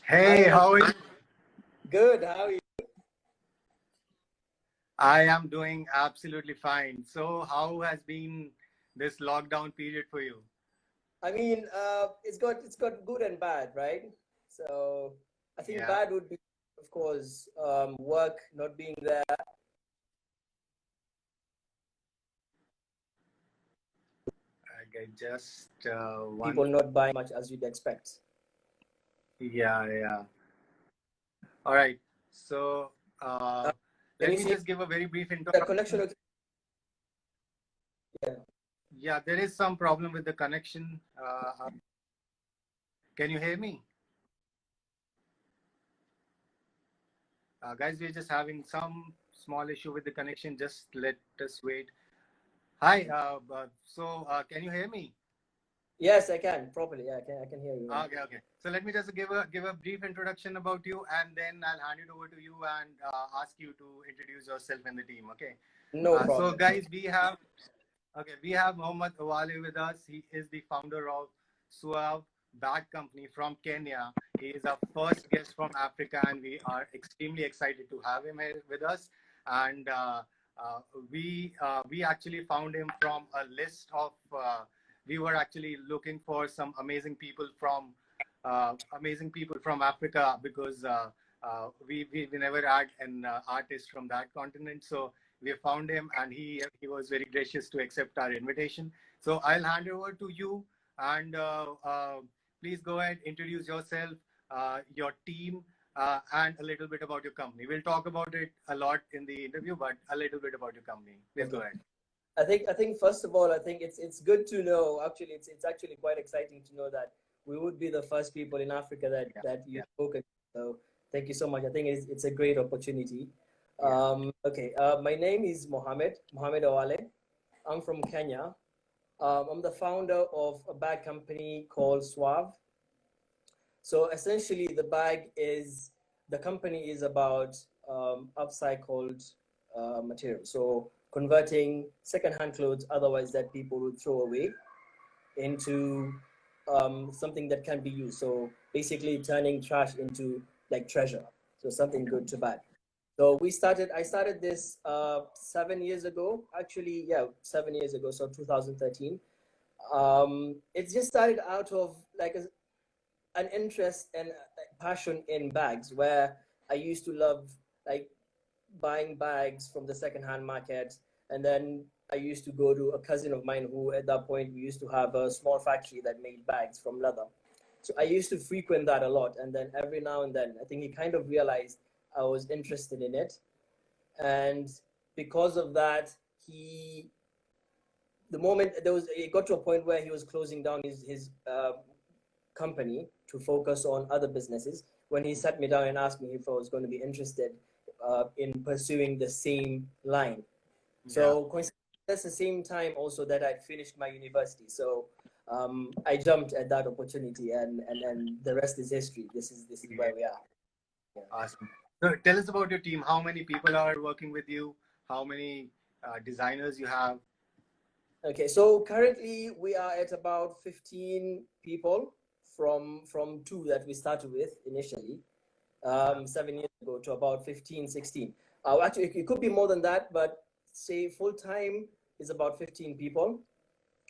Hey, Hi, how are you? good. How are you? I am doing absolutely fine. So, how has been this lockdown period for you? It's got good and bad, right? So I think Yeah, bad would be, of course, work not being there, okay, just one. people not buying much as you'd expect. Yeah, yeah. All right. So, Uh, uh, can let you me see just give a very brief the connection? introduction. Okay? Yeah. Yeah, there is some problem with the connection. Can you hear me? Guys, we're just having some small issue with the connection. Just let us wait. Hi. Can you hear me? Yes, I can properly. Yeah, I can hear you now. Okay, okay. So let me just give a brief introduction about you, and then I'll hand it over to you and ask you to introduce yourself and the team. Okay. No So problem. guys, we have Mohammed Awale with us. He is the founder of Suave Bag Company from Kenya. He is our first guest from Africa, and we are extremely excited to have him here with us. And uh, we actually found him from a list of. We were actually looking for some amazing people from Africa because we never had an artist from that continent. So we found him, and he was very gracious to accept our invitation. So I'll hand over to you, and please go ahead, introduce yourself, your team, and a little bit about your company. We'll talk about it a lot in the interview, but a little bit about your company. Please go Okay. ahead. I think first of all, I think it's good to know. Actually, it's actually quite exciting to know that we would be the first people in Africa that Yeah, that you've yeah, spoken. So thank you so much. I think it's a great opportunity. yeah. Okay, my name is Mohammed Awale. I'm from Kenya. I'm the founder of a bag company called Suave. So essentially, the company is about upcycled material. So converting secondhand clothes, otherwise that people would throw away, into something that can be used. So basically, turning trash into like treasure. So something good to buy. So I started this 7 years ago. Actually, yeah, 7 years ago. So 2013. It just started out of like an interest and passion in bags, where I used to love like buying bags from the secondhand market. And then I used to go to a cousin of mine who, at that point, we used to have a small factory that made bags from leather. So I used to frequent that a lot. And then every now and then, I think he kind of realized I was interested in it. And because of that, the moment it got to a point where he was closing down his company to focus on other businesses, when he sat me down and asked me if I was going to be interested in pursuing the same line. Yeah. So that's the same time also that I'd finished my university. So I jumped at that opportunity, and the rest is history. This is where we are. Yeah. Awesome. So tell us about your team. How many people are working with you? How many designers you have? Okay, so currently we are at about 15 people from two that we started with initially, 7 years ago, to about 15, 16. Actually, it could be more than that, but say full time is about 15 people,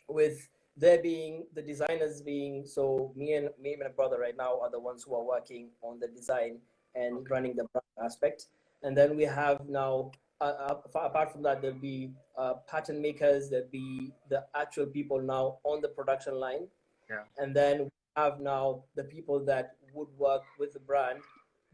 with there being the designers being, so me and my brother right now are the ones who are working on the design and Okay. running the brand aspect. And then we have now, apart from that, there'll be pattern makers, there'll be the actual people now on the production line. Yeah. And then we have now the people that would work with the brand,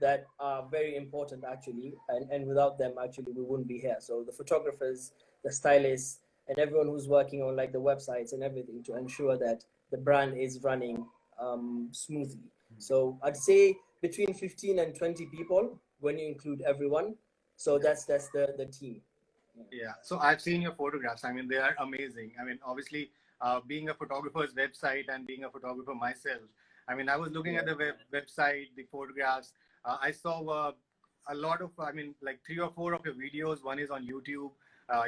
that are very important actually, and without them actually we wouldn't be here. So the photographers, the stylists, and everyone who's working on like the websites and everything to ensure that the brand is running smoothly. So I'd say between 15 and 20 people when you include everyone. So Yeah. that's the team. Yeah. So I've seen your photographs. I mean, they are amazing. I mean, obviously, being a photographer's website and being a photographer myself, I mean, I was looking Yeah. at the website, the photographs. I saw a lot of, I mean, like 3 or 4 of your videos. One is on YouTube,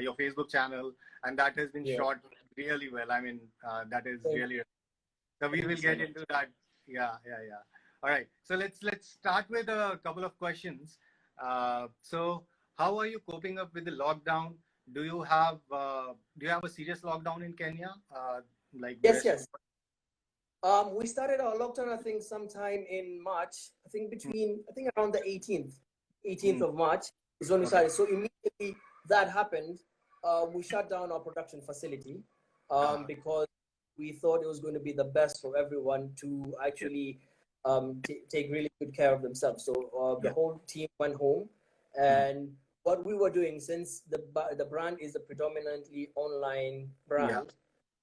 your Facebook channel, and that has been Yeah. shot really well. I mean, that is Thank, really. So we thank you will so get much. into that. Yeah, yeah, yeah. All right. So let's start with a couple of questions. So how are you coping up with the lockdown? Do you have a serious lockdown in Kenya, like the Yes, rest of yes. We started our lockdown, I think, someime in March. I think around the 18th Mm, of March is when we okay. started. So immediately that happened, we shut down our production facility because we thought it was going to be the best for everyone to Yeah. actually take really good care of themselves. So the Yeah. whole team went home, Mm, and what we were doing, since the brand is a predominantly online yeah. brand,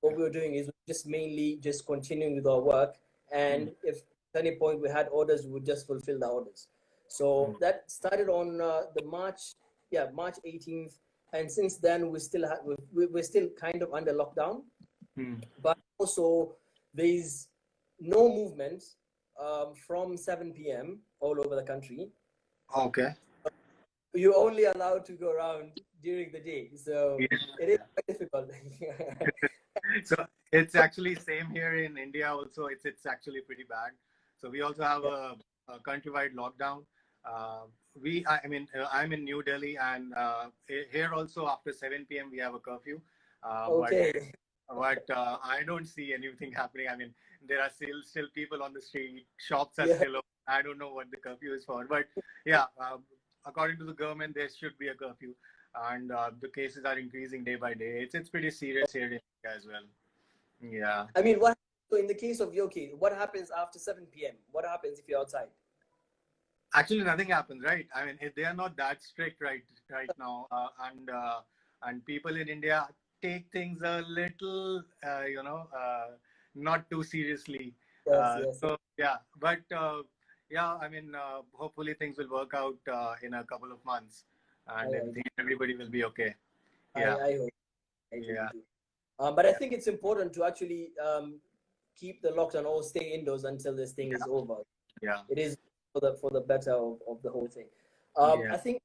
what we were doing is just mainly just continuing with our work. Mm, And if at any point we had orders, we would just fulfill the orders. So mm, that started on the March 18th. And since then, we're still kind of under lockdown, mm. but also there's no movement from 7 p.m. all over the country. Okay. You're only allowed to go around during the day. So Yeah. it is quite difficult. So it's actually same here in India also. It's actually pretty bad. So we also have Yeah. a countrywide lockdown. Uh, I'm in New Delhi, and here also after 7 p.m. we have a curfew. Uh, but Okay. but I don't see anything happening. I mean, there are still people on the street. Shops are Yeah. still open. I don't know what the curfew is for, but yeah, according to the government, there should be a curfew, and the cases are increasing day by day. It's pretty serious here in India as well. Yeah. I mean, so in the case of your case, what happens after 7 p.m.? What happens if you're outside? Actually, nothing happens, right? I mean, they are not that strict right now, and people in India take things a little, not too seriously. Yes, yes. So yeah, but yeah, I mean, hopefully things will work out in a couple of months, and everybody will be okay. Yeah, I hope. I really yeah, do. But I yeah, think it's important to actually keep the lockdown or stay indoors until this thing is yeah, over. yeah, It is for the better of the whole thing. yeah. I think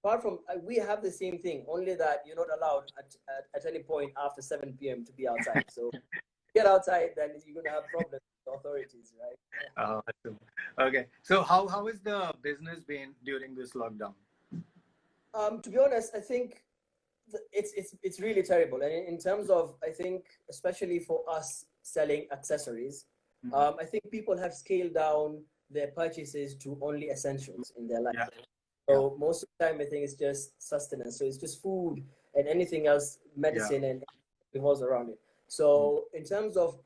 apart from we have the same thing, only that you're not allowed at any point after 7 p.m. to be outside. So get outside, then you're gonna have problems with the authorities, right? Awesome. Okay, so how has the business been during this lockdown? To be honest, I think it's really terrible. And in terms of, I think, especially for us selling accessories, Mhm. I think people have scaled down their purchases to only essentials in their life. Yeah, yeah, So most of the time, I think it's just sustenance. So it's just food and anything else, yeah. medicine and revolves around it. Mm, So in terms of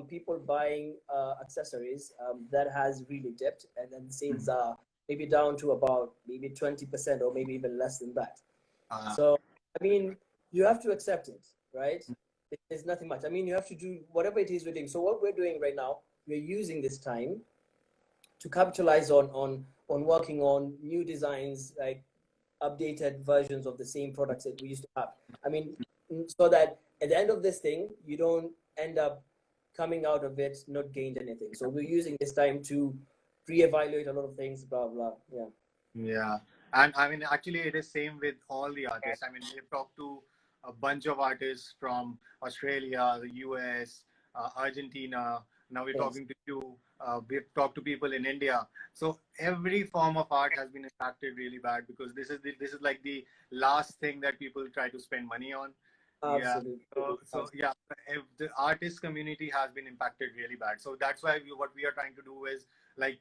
people buying accessories, that has really dipped, and then sales mm. are maybe down to about maybe 20% or maybe even less than that. Uh, So I mean, you have to accept it, right? There's nothing much. I mean, you have to do whatever it is we're doing. So what we're doing right now, we're using this time to capitalize on working on new designs, like updated versions of the same products that we used to have. I mean, so that at the end of this thing, you don't end up coming out of it not gained anything. So we're using this time to reevaluate a lot of things, blah blah. Yeah. yeah, and I mean, actually, it is same with all the artists. I mean, we've talked to a bunch of artists from Australia, the US, Argentina. Now we're Yes. talking to you. We've talked to people in India. So every form of art has been impacted really bad because this is like the last thing that people try to spend money on. Yeah. Absolutely. So yeah, if the artist community has been impacted really bad. So that's why what we are trying to do is like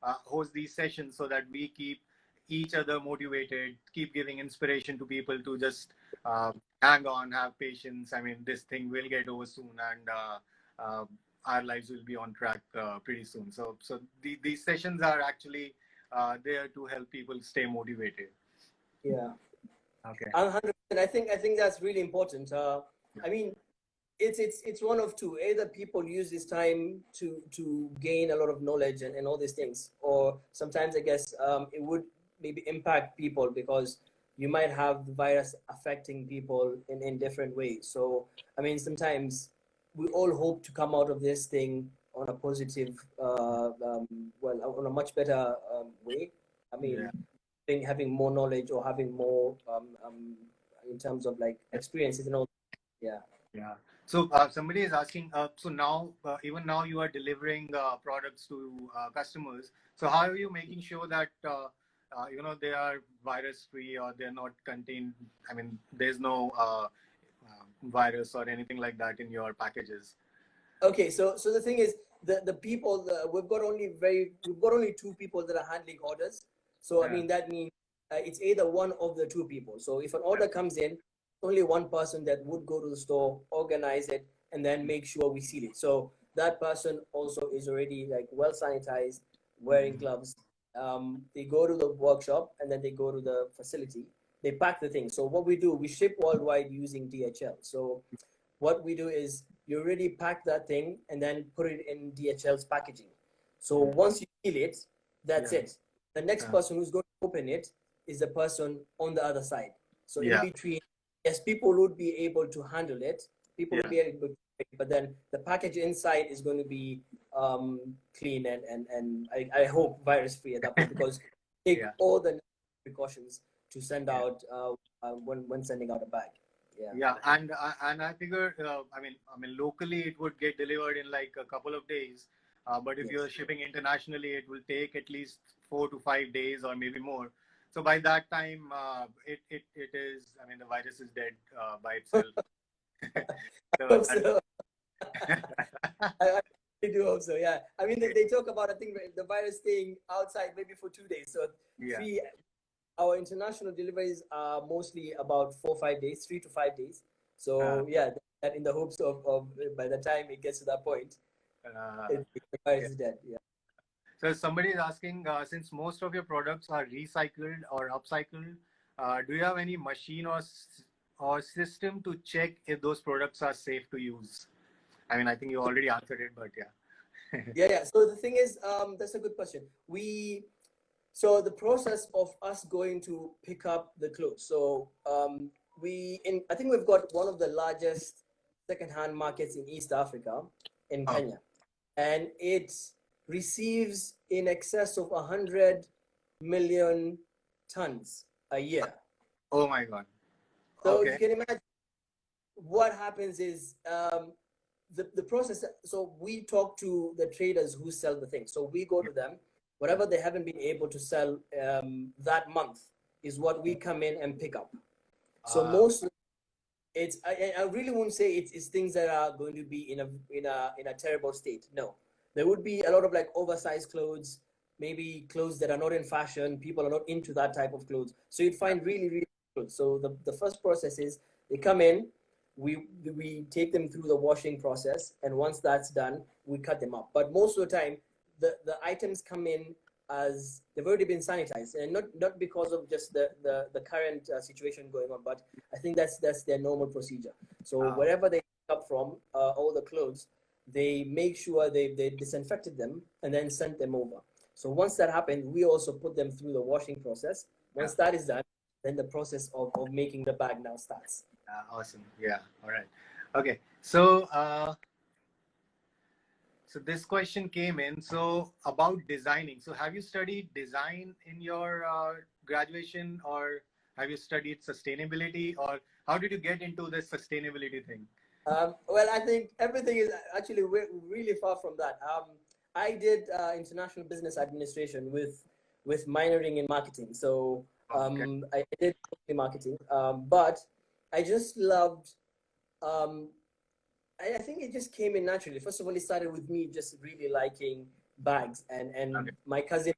host these sessions so that we keep each other motivated, keep giving inspiration to people to just hang on, have patience. I mean, this thing will get over soon, and our lives will be on track pretty soon. So these sessions are actually there to help people stay motivated. Yeah. Okay. 100%. I think that's really important. Yeah. I mean, it's one of two. Either people use this time to gain a lot of knowledge and all these things, or sometimes I guess it would maybe impact people because you might have the virus affecting people in different ways. So I mean, sometimes we all hope to come out of this thing on a positive, well, on a much better way. I Yeah. mean, having more knowledge or having more in terms of like experiences and all. Yeah. Yeah. So somebody is asking. So now, even now, you are delivering products to customers. So how are you making sure that they are virus free or they're not contained? I mean, there's no virus or anything like that in your packages. Okay, so the thing is, the people, we've got only two people that are handling orders. So I Yeah. mean that means it's either one of the two people. So if an order comes in, only one person that would go to the store, organize it, and then make sure we seal it. So that person also is already like well sanitized, wearing Mhm. gloves. They go to the workshop and then they go to the facility. They pack the thing. So what we do, we ship worldwide using DHL. So what we do is you already pack that thing and then put it in DHL's packaging. So once you seal it, that's Yeah. it. The next Yeah. person who's going to open it is the person on the other side. So in Yeah. between, yes, people would be able to handle it. People would Yeah. be able to, but then the package inside is going to be clean and I hope virus free at that point because take Yeah. all the precautions to send Yeah. out when sending out a bag. Yeah. Yeah, and I figure, I mean, locally it would get delivered in like a couple of days, but if you're Yes. shipping internationally, it will take at least 4 to 5 days or maybe more. So by that time, it is. I mean, the virus is dead by itself. So Hope so. I really do hope so. Yeah. I mean, they talk about I think the virus staying outside maybe for 2 days. So yeah, three. Our international deliveries are mostly about 4 5 days, 3 to 5 days. uh, So yeah, that in the hopes of by the time it gets to that point, uh, the virus yeah. is dead. Yeah. So somebody is asking, since most of your products are recycled or upcycled, do you have any machine or system to check if those products are safe to use? I mean, I think you already answered it, but yeah. Yeah, yeah. So the thing is, that's a good question. So the process of us going to pick up the clothes. So I think we've got one of the largest secondhand markets in East Africa, in Oh, Kenya, and it receives in excess of 100 million tons a year. oh my God. So you Okay. can imagine what happens is the process. So we talk to the traders who sell the thing. So we go Yeah. to them, whatever they haven't been able to sell that month is what we come in and pick up. So Uh, most I really won't say it's things that are going to be in a terrible state. No, there would be a lot of like oversized clothes, maybe clothes that are not in fashion. People are not into that type of clothes. So you'd yeah. find really really good. So the first process is they come in, we take them through the washing process, and once that's done, we cut them up. But most of the time, the items come in as they've already been sanitized, and not because of just the current situation going on, but I think that's their normal procedure. So Uh, wherever they pick up from, all the clothes, they make sure they disinfected them and then sent them over. So once that happens, we also put them through the washing process. yeah. Once that is done, then the process of making the bag now starts. Awesome. Yeah. All right. Okay. So this question came in. So about designing. So have you studied design in your graduation, or have you studied sustainability, or how did you get into this sustainability thing? Well, I think everything is actually really far from that. I did international business administration with minoring in marketing. So Okay. I did marketing, but I just loved. Um, I think it just came in naturally. First of all, it started with me just really liking bags, and Okay. my cousin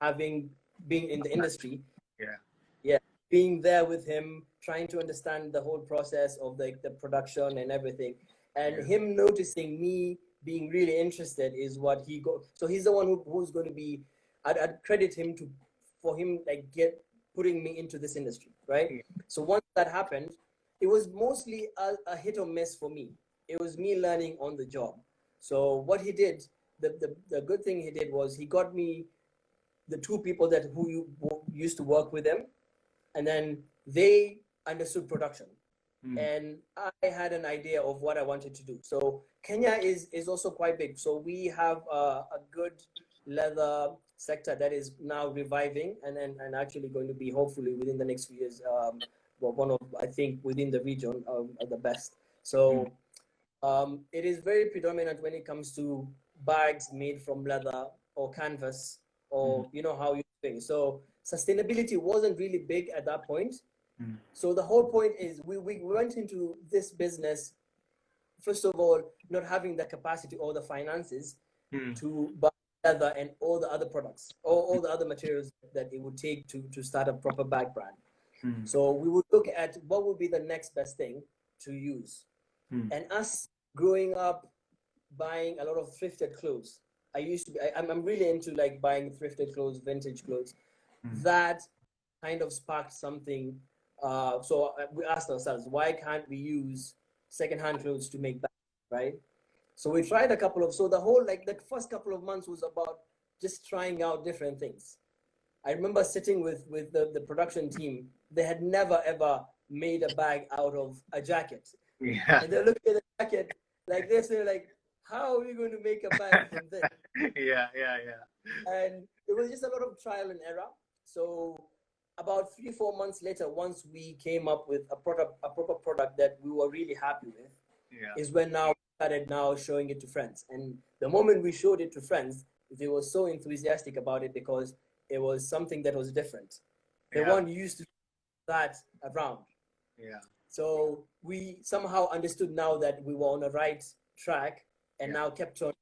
having been in the industry, Yeah. yeah, being there with him, trying to understand the whole process of the production and everything, and Yeah. him noticing me being really interested is what he got. So he's the one who's going to be. I'd credit him for him like putting me into this industry, right? Yeah. So once that happened, it was mostly a hit or miss for me. It was me learning on the job. So what he did, the good thing he did was he got me the two people who used to work with him, and then they understood production, Hmm. and I had an idea of what I wanted to do. So Kenya is also quite big. So we have a good leather sector that is now reviving, and actually going to be hopefully within the next few years, one of I think within the region the best. So it is very predominant when it comes to bags made from leather or canvas, or you know how you think. So sustainability wasn't really big at that point. So the whole point is we went into this business, first of all, not having the capacity or the finances to buy leather and all the other products, or all the other materials that it would take to start a proper bag brand. So we would look at what would be the next best thing to use. And us growing up buying a lot of thrifted clothes, I used to be, I'm really into like buying thrifted clothes, vintage clothes. That kind of sparked something. So we asked ourselves, why can't we use secondhand clothes to make bags, right? So we tried a couple of, so the whole, like the first couple of months was about just trying out different things. I remember sitting with the production team. They had never ever made a bag out of a jacket. Yeah. And they're looking at the jacket like this, they're like, how are we going to make a bag from this? Yeah. And it was just a lot of trial and error. So about 3-4 months later, once we came up with a proper product that we were really happy with, is when now we started now showing it to friends. And the moment we showed it to friends, they were so enthusiastic about it because it was something that was different. They weren't used to that around. Yeah. So we somehow understood now that we were on the right track, and now kept on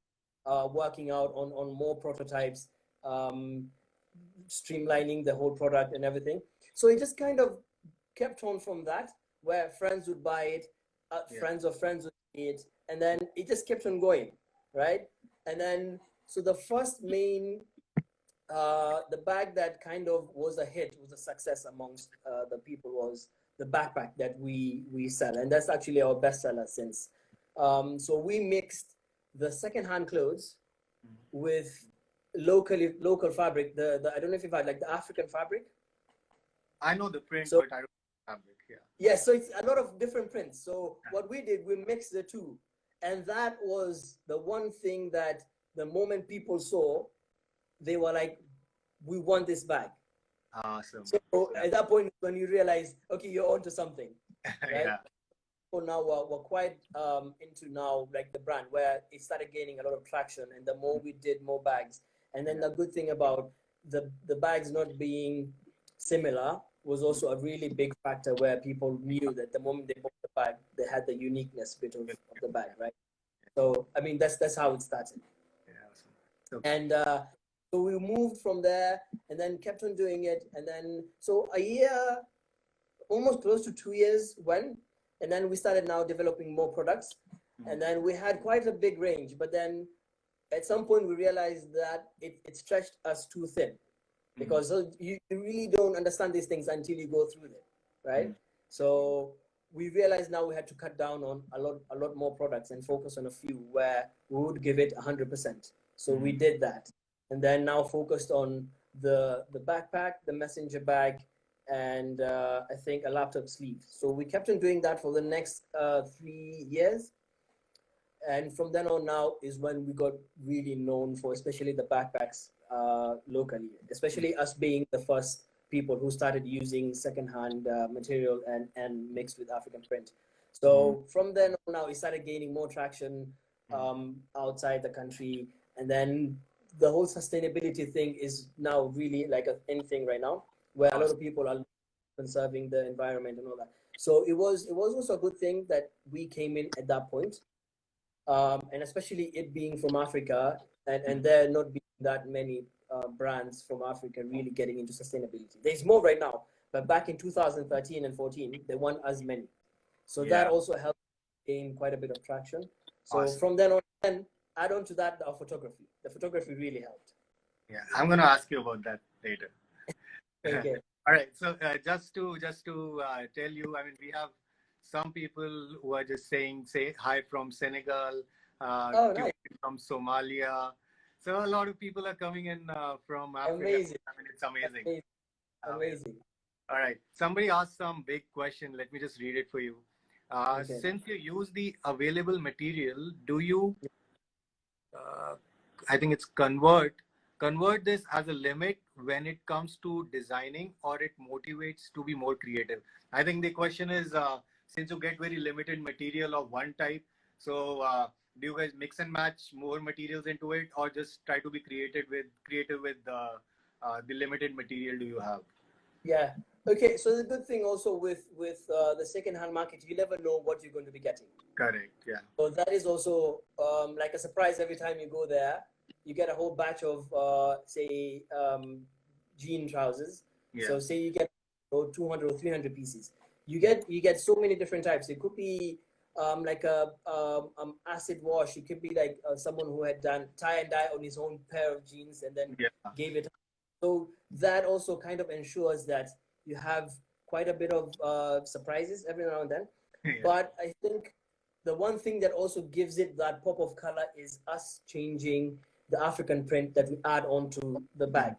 working out on more prototypes, streamlining the whole product and everything. So it just kind of kept on from that, where friends would buy it, friends of friends would see it, and then it just kept on going, right? And then, so the first main, the bag that kind of was a hit, was a success amongst the people, was the backpack that we sell. And that's actually our bestseller since. So we mixed the secondhand clothes with local fabric. The I don't know if you've had like the African fabric. I know the print, So, but I don't know the fabric. Yeah, so it's a lot of different prints. So what we did, we mixed the two. And that was the one thing that the moment people saw, they were like, we want this bag. Awesome. So at that point, when you realize, okay, you're onto something, right? Yeah. So now we're quite into now like the brand, where it started gaining a lot of traction, and the more we did, more bags. And then the good thing about the bags not being similar was also a really big factor, where people knew that the moment they bought the bag, they had the uniqueness bit of the bag, right? So I mean, that's how it started. Yeah, awesome. So, And so we moved from there, and then kept on doing it, and then so a year, almost close to 2 years went, and then we started now developing more products, and then we had quite a big range. But then at some point we realized that it stretched us too thin, because you really don't understand these things until you go through them, right? So we realized now we had to cut down on a lot more products and focus on a few where we would give it 100%. So we did that, and then now focused on the backpack, the messenger bag, and I think a laptop sleeve. So we kept on doing that for the next 3 years. And from then on now is when we got really known for, especially the backpacks locally, especially us being the first people who started using secondhand material and mixed with African print. So from then on now, it started gaining more traction outside the country. And then the whole sustainability thing is now really like a thing right now, where a lot of people are conserving the environment and all that. So it was also a good thing that we came in at that point. And especially it being from Africa, and there not being that many brands from Africa really getting into sustainability. There's more right now, but back in 2013 and 14, there weren't as many. So that also helped gain quite a bit of traction. So from then on, and add on to that, our photography. The photography really helped. Yeah, I'm going to ask you about that later. Okay. All right. So just to tell you, I mean, we have some people who are just say hi from Senegal, Nice. from Somalia. So a lot of people are coming in from Africa. Amazing. I mean, it's amazing. Amazing. All right. Somebody asked some big question. Let me just read it for you. Since you use the available material, do you, I think it's convert this as a limit when it comes to designing, or it motivates to be more creative? I think the question is, since you get very limited material of one type, so do you guys mix and match more materials into it, or just try to be creative with the limited material do you have? Yeah. Okay. So the good thing also with the second-hand market, you never know what you're going to be getting. Correct. Yeah. So that is also like a surprise every time you go there. You get a whole batch of say jean trousers. Yeah. So say you get 200 or 300 pieces. You get so many different types. It could be like a acid wash. It could be like someone who had done tie and dye on his own pair of jeans and then gave it. So that also kind of ensures that you have quite a bit of surprises every now and then. Yeah. But I think the one thing that also gives it that pop of color is us changing the African print that we add onto the bag.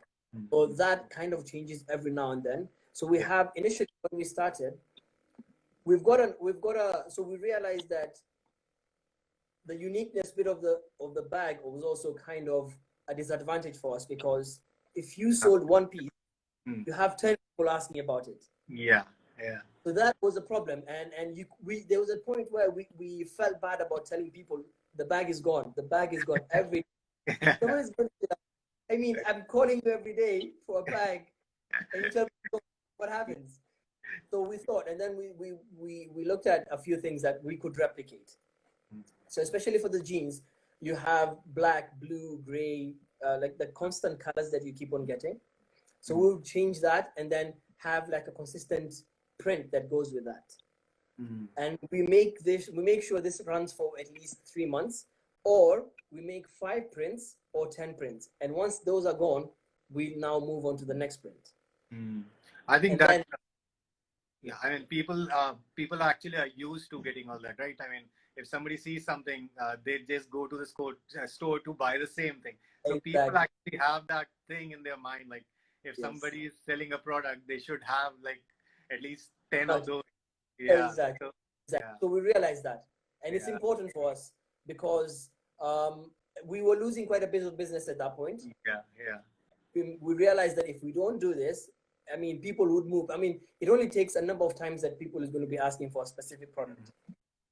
So that kind of changes every now and then. So we have initially when we started, so we realized that the uniqueness bit of the bag was also kind of a disadvantage for us, because if you sold one piece, you have 10 people asking about it. Yeah. Yeah. So that was a problem, and there was a point where we felt bad about telling people the bag is gone. The bag is gone every. Someone is going to, I mean, I'm calling you every day for a bag, and you tell me what happens. So we thought, and then we looked at a few things that we could replicate. So especially for the jeans, you have black, blue, gray, like the constant colors that you keep on getting. So we'll change that and then have like a consistent print that goes with that. And we make sure this runs for at least 3 months, or we make 5 prints or 10 prints. And once those are gone, we now move on to the next print. I think that, yeah, I mean, people actually are used to getting all that, right? I mean, if somebody sees something, they just go to the store to buy the same thing. So people actually have that thing in their mind, like if somebody is selling a product, they should have like at least 10 of those. Yeah. Exactly. So we realized that, and it's important for us because we were losing quite a bit of business at that point. We realized that if we don't do this, I mean, people would move. I mean, it only takes a number of times that people is going to be asking for a specific product.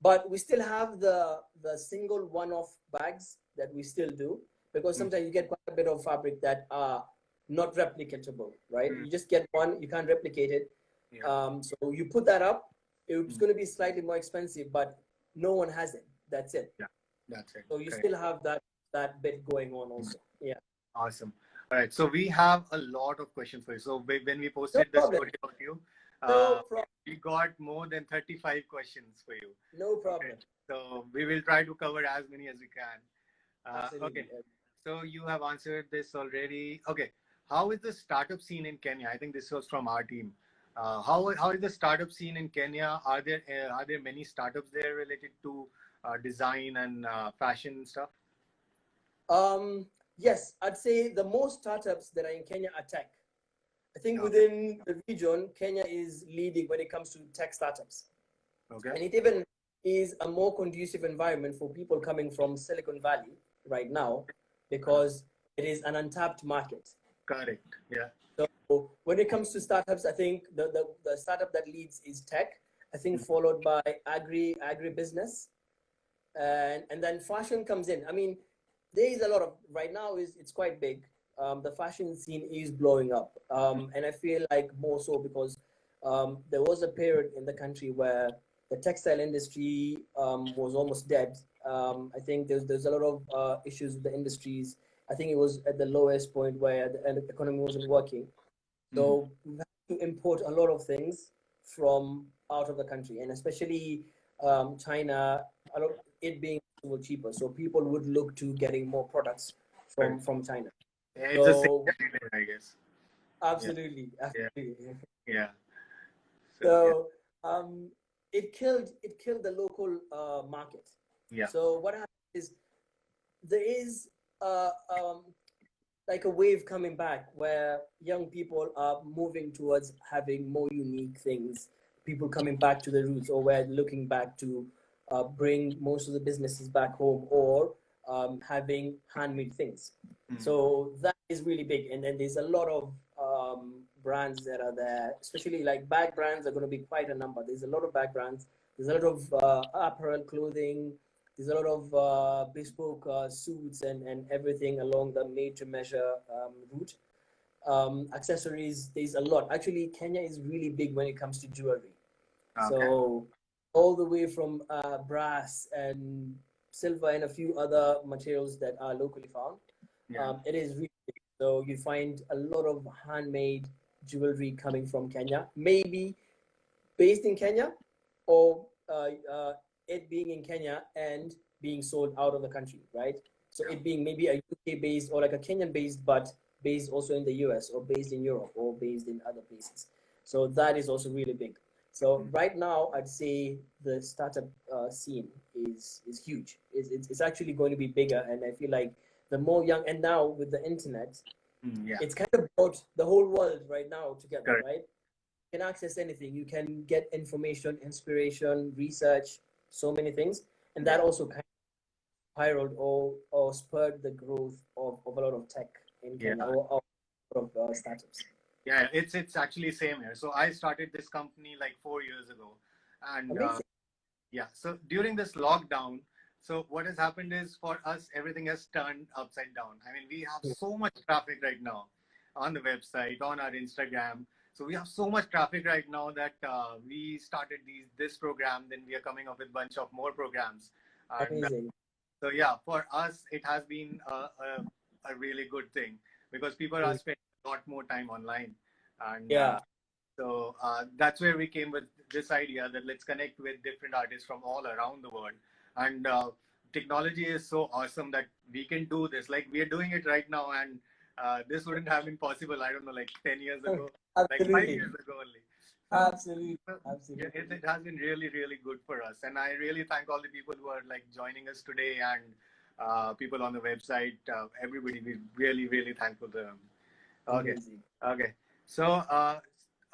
But we still have the single one-off bags that we still do, because sometimes you get quite a bit of fabric that are not replicatable, right? You just get one, you can't replicate it. So you put that up, it's going to be slightly more expensive, but no one has it. That's it. Yeah, that's it. So you still have that bit going on also. Yeah. Awesome. All right. So we have a lot of questions for you. So when we posted the story about you, we got more than 35 questions for you. No problem. Okay. So we will try to cover as many as we can. Okay. So you have answered this already. Okay. How is the startup scene in Kenya? I think this was from our team. How is the startup scene in Kenya? Are there many startups there related to design and fashion and stuff? Yes, I'd say the most startups that are in Kenya are tech. I think within the region, Kenya is leading when it comes to tech startups. Okay. And it even is a more conducive environment for people coming from Silicon Valley right now, because it is an untapped market. Correct. Yeah. So when it comes to startups, I think the startup that leads is tech. I think followed by agribusiness, and then fashion comes in. I mean, there is a lot of right now. It's quite big. The fashion scene is blowing up, and I feel like more so because there was a period in the country where the textile industry was almost dead. I think there's a lot of issues with the industries. I think it was at the lowest point where the economy wasn't working. So we had to import a lot of things from out of the country, and especially China, it being cheaper. So people would look to getting more products from China. Yeah, it's a signature, I guess. Absolutely. Yeah. So it killed the local market. Yeah. So what happens is there is like a wave coming back where young people are moving towards having more unique things. People coming back to the roots, or we're looking back to bring most of the businesses back home, or having handmade things. So that is really big, and then there's a lot of brands that are there, especially like bag brands are going to be quite a number. There's a lot of bag brands There's a lot of apparel, clothing. There's a lot of bespoke suits and everything along the made-to-measure route. Accessories, there's a lot. Actually, Kenya is really big when it comes to jewelry. Okay. So all the way from brass and silver and a few other materials that are locally found. Yeah. It is really big. So you find a lot of handmade jewelry coming from Kenya, maybe based in Kenya, or it being in Kenya and being sold out of the country, right? So it being maybe a UK based or like a Kenyan based, but based also in the US or based in Europe or based in other places. So that is also really big. So right now, I'd say the startup scene is huge. It's actually going to be bigger, and I feel like the more young, and now with the internet, Yeah. it's kind of brought the whole world right now together, Correct. right? You can access anything. You can get information, inspiration, research, so many things, and that also kind of spiraled or spurred the growth of a lot of tech in Kenya or a lot of startups. Yeah, it's actually same here. So I started this company like 4 years ago, and yeah. So during this lockdown, so what has happened is for us everything has turned upside down. I mean, we have so much traffic right now on the website, on our Instagram. So we have so much traffic right now that we started this program. Then we are coming up with a bunch of more programs. And, Amazing. so yeah, for us it has been a really good thing because people are spending a lot more time online, and so that's where we came with this idea that let's connect with different artists from all around the world. And technology is so awesome that we can do this. Like we are doing it right now, and this wouldn't have been possible, I don't know, like 10 years ago, like 5 years ago only. Absolutely. Yeah, it has been really, really good for us. And I really thank all the people who are like joining us today and people on the website, everybody. We're really, really thankful to them. Okay. Amazing. Okay. So,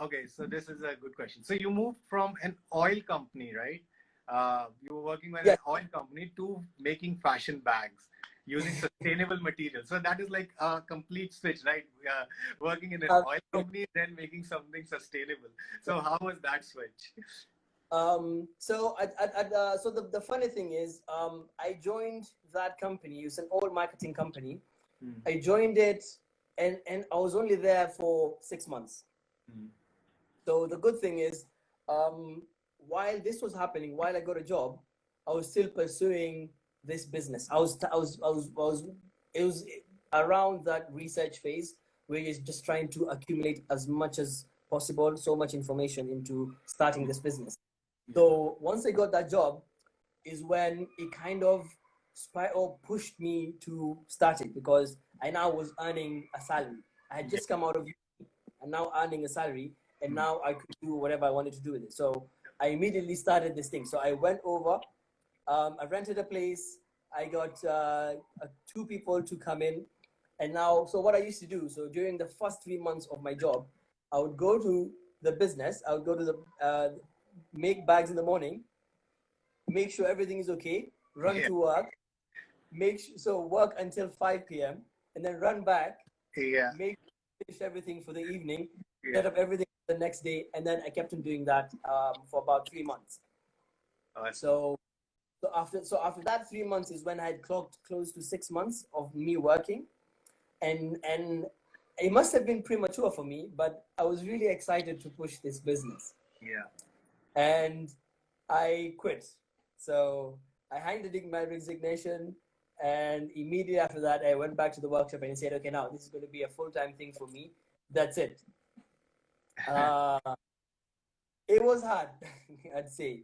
okay. So this is a good question. So you moved from an oil company, right? You were working with an oil company to making fashion bags using sustainable materials. So that is like a complete switch, right? Working in an oil company, then making something sustainable. So how was that switch? So the funny thing is, I joined that company. It's an oil marketing company. I joined it, and I was only there for 6 months. So the good thing is, while this was happening, while I got a job, I was still pursuing this business. It was around that research phase where you're just trying to accumulate as much as possible, so much information into starting this business. So once I got that job is when it kind of pushed me to start it, because I now was earning a salary. I had just come out of uni and now earning a salary, and now I could do whatever I wanted to do with it. So I immediately started this thing. So I went over, I rented a place, I got 2 people to come in. And now, so what I used to do, so during the first 3 months of my job, I would go to the business, I would go to the, make bags in the morning, make sure everything is okay, run to work, work until 5 p.m. and then run back, finish everything for the evening, set up everything the next day, and then I kept on doing that for about 3 months. So after that 3 months is when I had clocked close to 6 months of me working, and it must have been premature for me, but I was really excited to push this business. And I quit. So I handed in my resignation, and immediately after that, I went back to the workshop and said, okay, now this is going to be a full-time thing for me. That's it. It was hard, I'd say.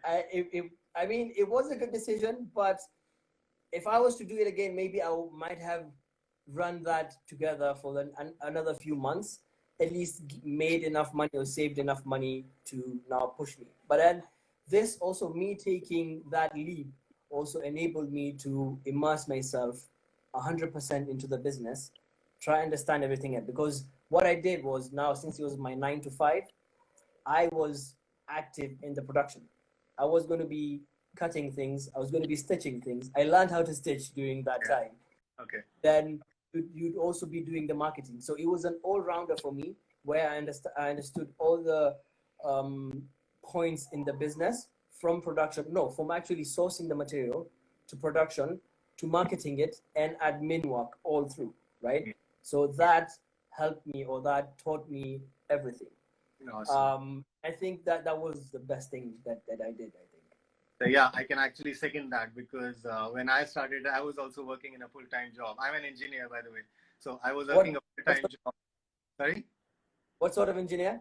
I mean, it was a good decision, but if I was to do it again, maybe I might have run that together for another few months, at least made enough money or saved enough money to now push me. But then this also, me taking that leap, also enabled me to immerse myself 100% into the business, try and understand everything. Because what I did was, now since it was my 9 to 5, I was active in the production. I was going to be cutting things. I was going to be stitching things. I learned how to stitch during that time. Okay. Then you'd also be doing the marketing. So it was an all-rounder for me, where I understood all the points in the business, from production, no, from actually sourcing the material to production to marketing it and admin work all through, right? So that helped me, or that taught me everything. Awesome. I think that that was the best thing that I did, I think. So yeah, I can actually second that because when I started, I was also working in a full-time job. I'm an engineer, by the way. So I was working a full-time job. Sorry? What sort of engineer?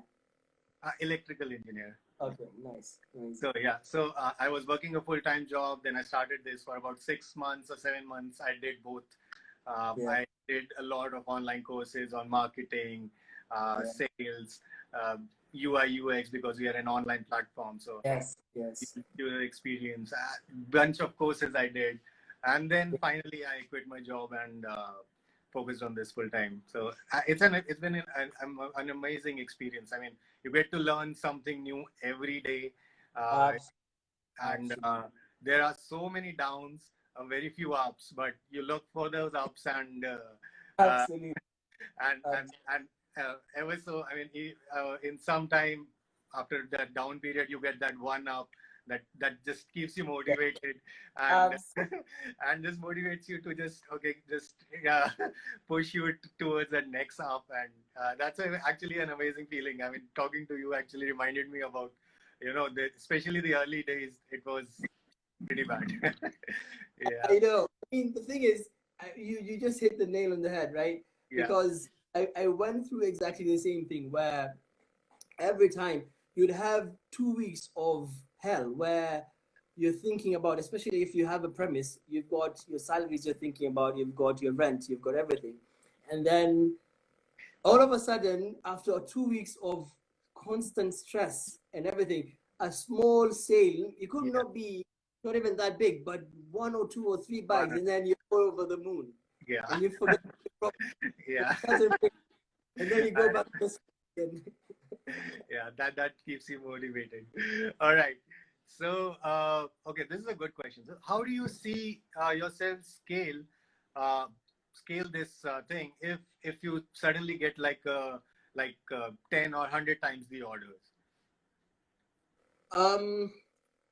Electrical engineer. Okay, nice. So yeah, so I was working a full-time job. Then I started this for about 6 months or 7 months. I did both. I did a lot of online courses on marketing, sales, UI UX, because we are an online platform. So yes, user experience, a bunch of courses I did, and then finally I quit my job and focused on this full time. So it's been an amazing experience. I mean, you get to learn something new every day, and there are so many downs, very few ups, but you look for those ups and absolutely. And ever so, I mean, in some time after that down period, you get that one up that just keeps you motivated and and just motivates you to just push you towards that next up, and that's actually an amazing feeling. I mean, talking to you actually reminded me about, especially the early days. It was pretty bad. Yeah. I know. I mean, the thing is, you just hit the nail on the head, right? Yeah. Because I went through exactly the same thing where every time you'd have 2 weeks of hell where you're thinking about, especially if you have a premise, you've got your salaries you're thinking about, you've got your rent, you've got everything. And then all of a sudden, after 2 weeks of constant stress and everything, a small sale, it could not be not even that big, but 1 or 2 or 3 bags, and then you're over the moon. Yeah. And you forget. Yeah. And then you go back to the yeah, that keeps you motivated. All right. So, okay, this is a good question. So how do you see yourself scale this thing if you suddenly get like 10 or 100 times the orders?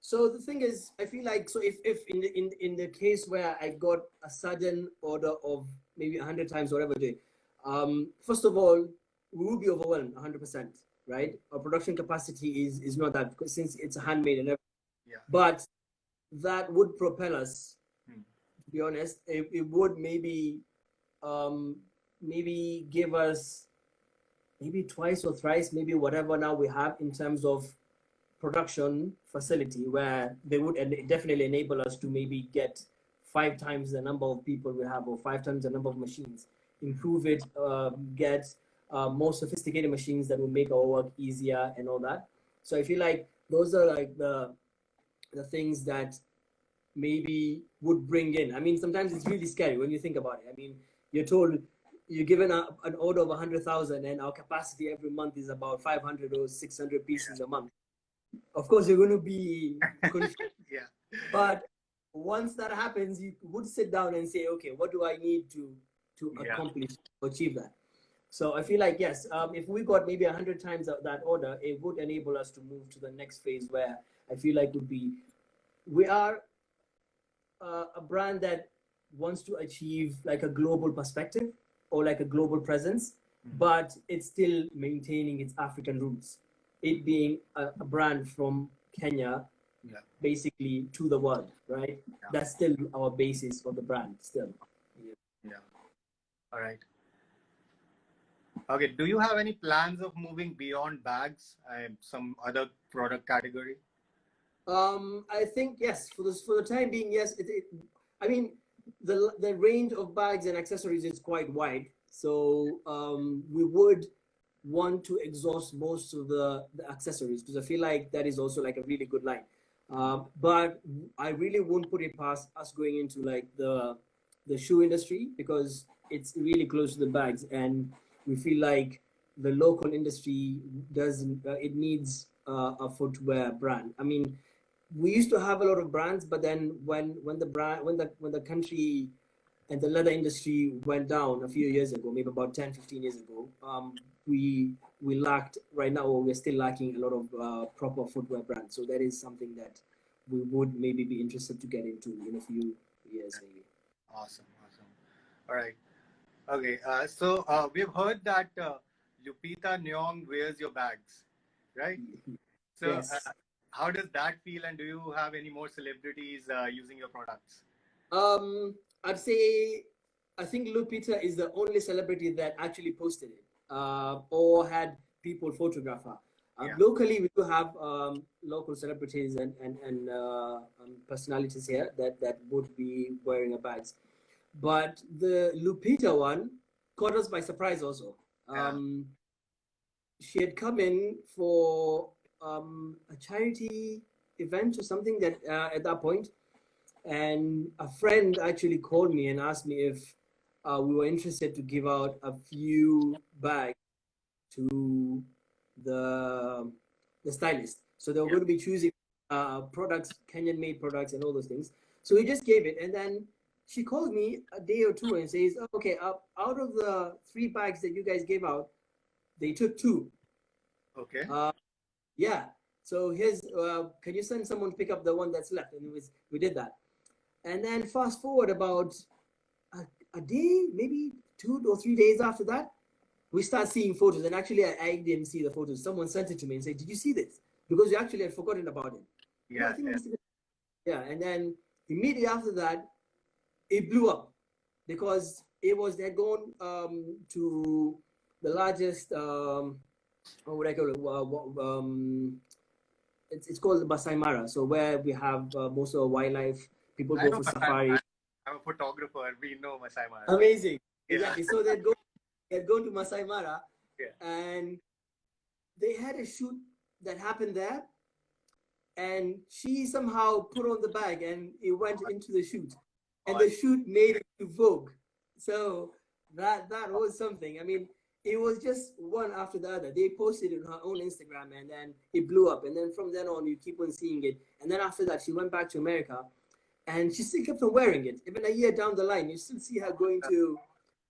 So the thing is, I feel like, so if in the case where I got a sudden order of maybe 100 times whatever day, first of all, we will be overwhelmed 100%, right? Our production capacity is not that, because since it's handmade and everything. Yeah. But that would propel us, to be honest. It would maybe give us maybe twice or thrice, maybe whatever now we have in terms of production facility, where they would definitely enable us to maybe get 5 times the number of people we have, or 5 times the number of machines, improve it, get more sophisticated machines that will make our work easier and all that. So I feel like those are like the things that maybe would bring in. I mean, sometimes it's really scary when you think about it. I mean, you're told, you're given an order of 100,000 and our capacity every month is about 500 or 600 pieces a month. Of course, you're going to be confused. Yeah. But once that happens, you would sit down and say, okay, what do I need to accomplish to achieve that? So I feel like, yes, if we got maybe 100 times that order, it would enable us to move to the next phase, where I feel like we are a brand that wants to achieve like a global perspective or like a global presence, but it's still maintaining its African roots. It being a brand from Kenya, basically to the world, right? Yeah. That's still our basis for the brand, still. Yeah. All right. Okay. Do you have any plans of moving beyond bags and some other product category? I think yes. For the time being, yes. I mean, the range of bags and accessories is quite wide, so we would want to exhaust most of the accessories, because I feel like that is also like a really good line. But I really wouldn't put it past us going into like the shoe industry, because it's really close to the bags, and we feel like the local industry doesn't. It needs a footwear brand. I mean, we used to have a lot of brands, but then when the country and the leather industry went down a few years ago, maybe about 10-15 years ago, we lacked, right now, or we're still lacking a lot of proper footwear brands. So that is something that we would maybe be interested to get into in a few years, maybe. Awesome. All right. Okay. So we've heard that Lupita Nyong wears your bags, right? So Yes. how does that feel? And do you have any more celebrities using your products? I'd say I think Lupita is the only celebrity that actually posted it or had people photograph her. Yeah. Locally, we do have local celebrities and personalities here that would be wearing a bags. But the Lupita one caught us by surprise also. She had come in for a charity event or something that at that point, and a friend actually called me and asked me if we were interested to give out a few bags to the stylist. So they were going to be choosing products, Kenyan-made products, and all those things. So we just gave it, and then she called me a day or two and says, "Okay, out of the 3 bags that you guys gave out, they took 2." Okay. Yeah. So here's, can you send someone to pick up the one that's left? And we did that. And then fast forward about a day, maybe 2 or 3 days after that, we start seeing photos. And actually, I didn't see the photos. Someone sent it to me and said, "Did you see this?" Because we actually had forgotten about it. Yeah. I think yeah. And then immediately after that, it blew up because they had gone to the largest, what would I call it? It's called Masai Mara. So where we have most of the wildlife, people go for safari. I'm a photographer. We know Masai Mara. Amazing. Yeah. Exactly. So they'd go to Masai Mara, and they had a shoot that happened there, and she somehow put on the bag and it went into the shoot, and the shoot made it to Vogue. So that was something. I mean, it was just one after the other. They posted it on her own Instagram, and then it blew up. And then from then on, you keep on seeing it. And then after that, she went back to America, and she still kept on wearing it. Even a year down the line, you still see her going to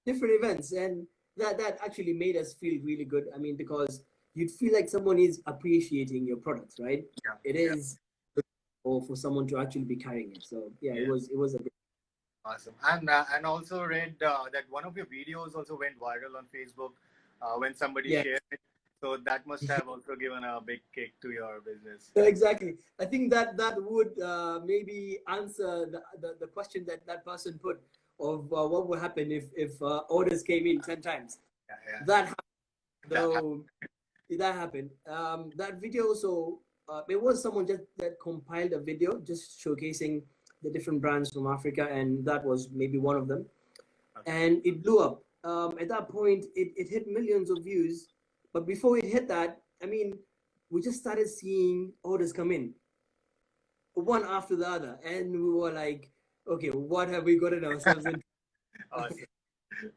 different events, and that actually made us feel really good. I mean, because you'd feel like someone is appreciating your products, right? Yeah. It is good for someone to actually be carrying it. So yeah. It was a bit awesome. And also read that one of your videos also went viral on Facebook when somebody shared it. So that must have also given a big kick to your business. Exactly. I think that would maybe answer the question that person put of what would happen if orders came in 10 times. Yeah. That happened. So that happened. That video also, it was someone that compiled a video just showcasing the different brands from Africa, and that was maybe one of them. And it blew up. At that point, it hit millions of views. But before it hit that, I mean, we just started seeing orders come in, one after the other. And we were like, okay, what have we gotten ourselves into? Awesome.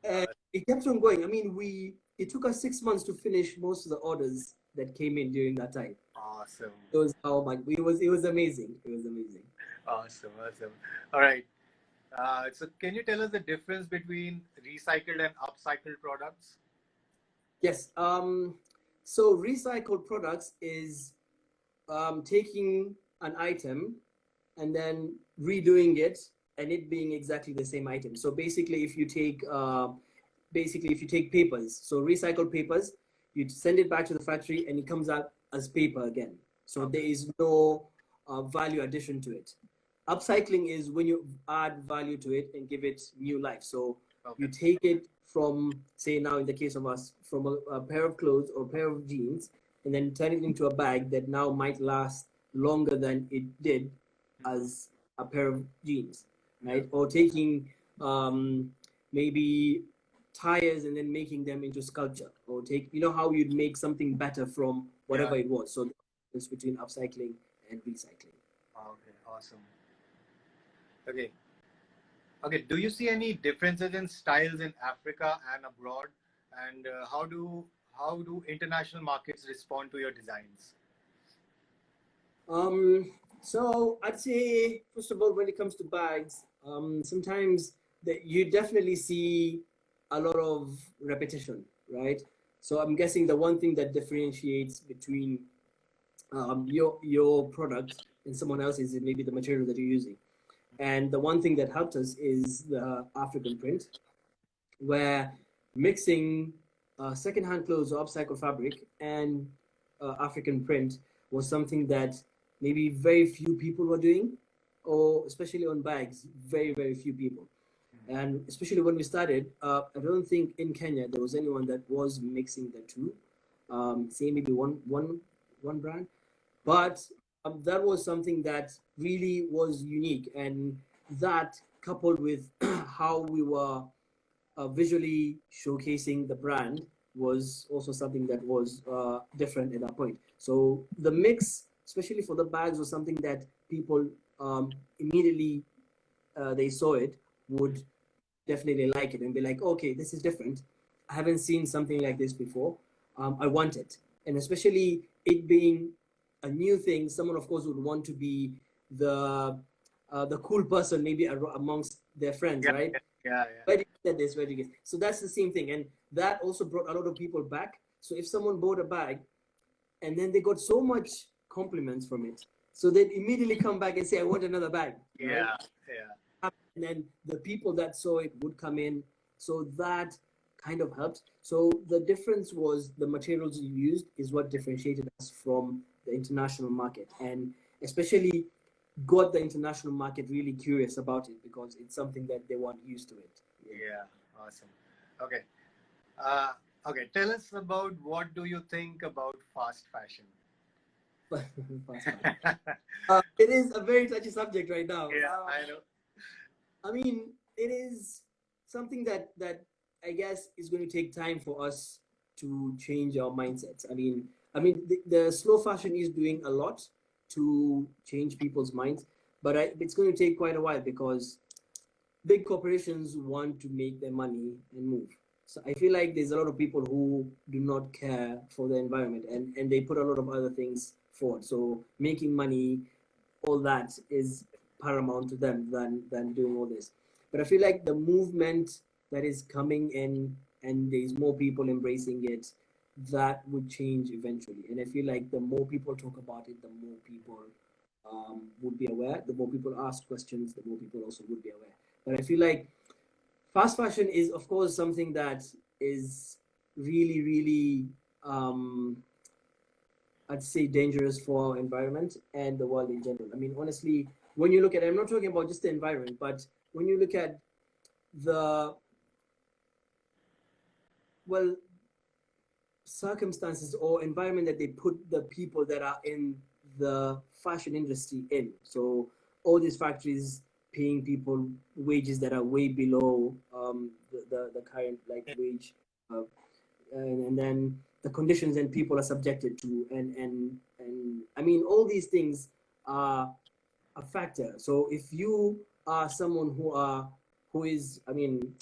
And it kept on going. I mean, it took us 6 months to finish most of the orders that came in during that time. Awesome. It was it was amazing. It was amazing. Awesome. All right. So can you tell us the difference between recycled and upcycled products? Yes. So recycled products is taking an item and then redoing it and it being exactly the same item. So basically, if you take papers, so recycled papers, you send it back to the factory and it comes out as paper again. So there is no value addition to it. Upcycling is when you add value to it and give it new life. So you take it from, say now in the case of us, from a pair of clothes or a pair of jeans, and then turn it into a bag that now might last longer than it did as a pair of jeans, right? Or taking maybe tires and then making them into sculpture, or how you'd make something better from whatever it was. So the difference between upcycling and recycling. Okay, awesome. Okay, do you see any differences in styles in Africa and abroad? And how do international markets respond to your designs? So I'd say, first of all, when it comes to bags, sometimes you definitely see a lot of repetition, right? So I'm guessing the one thing that differentiates between your product and someone else is maybe the material that you're using. And the one thing that helped us is the African print, where mixing secondhand clothes or upcycled fabric and African print was something that maybe very few people were doing, or especially on bags, very few people. And especially when we started, I don't think in Kenya there was anyone that was mixing the two. Say maybe one brand, but that was something that really was unique, and that coupled with how we were visually showcasing the brand was also something that was different at that point. So the mix, especially for the bags, was something that people immediately they saw it would definitely like it and be like, okay, this is different. I haven't seen something like this before. I want it. And especially it being a new thing, someone of course would want to be the cool person maybe amongst their friends, right? Yeah. Where did you get this? Where did you get? So that's the same thing, and that also brought a lot of people back. So if someone bought a bag, and then they got so much compliments from it, so they'd immediately come back and say, "I want another bag." Right? Yeah. And then the people that saw it would come in, so that kind of helped. So the difference was the materials you used is what differentiated us from the international market, and especially got the international market really curious about it because it's something that they weren't used to it. Yeah, awesome. Okay. Okay, tell us about what do you think about fast fashion? It is a very touchy subject right now. Yeah, I know. I mean, it is something that I guess is going to take time for us to change our mindsets. I mean, the slow fashion is doing a lot to change people's minds, but it's going to take quite a while because big corporations want to make their money and move. So I feel like there's a lot of people who do not care for the environment, and they put a lot of other things forward. So making money, all that is paramount to them than doing all this. But I feel like the movement that is coming in, and there's more people embracing it, that would change eventually. And I feel like the more people talk about it, the more people would be aware. The more people ask questions, the more people also would be aware. But I feel like fast fashion is, of course, something that is really, I'd say, dangerous for our environment and the world in general. I mean, honestly, when you look at it, I'm not talking about just the environment, but when you look at the, well, circumstances or environment that they put the people that are in the fashion industry in. So all these factories paying people wages that are way below the current wage, and then the conditions that people are subjected to, and I mean, all these things are a factor. So if you are someone who is, I mean,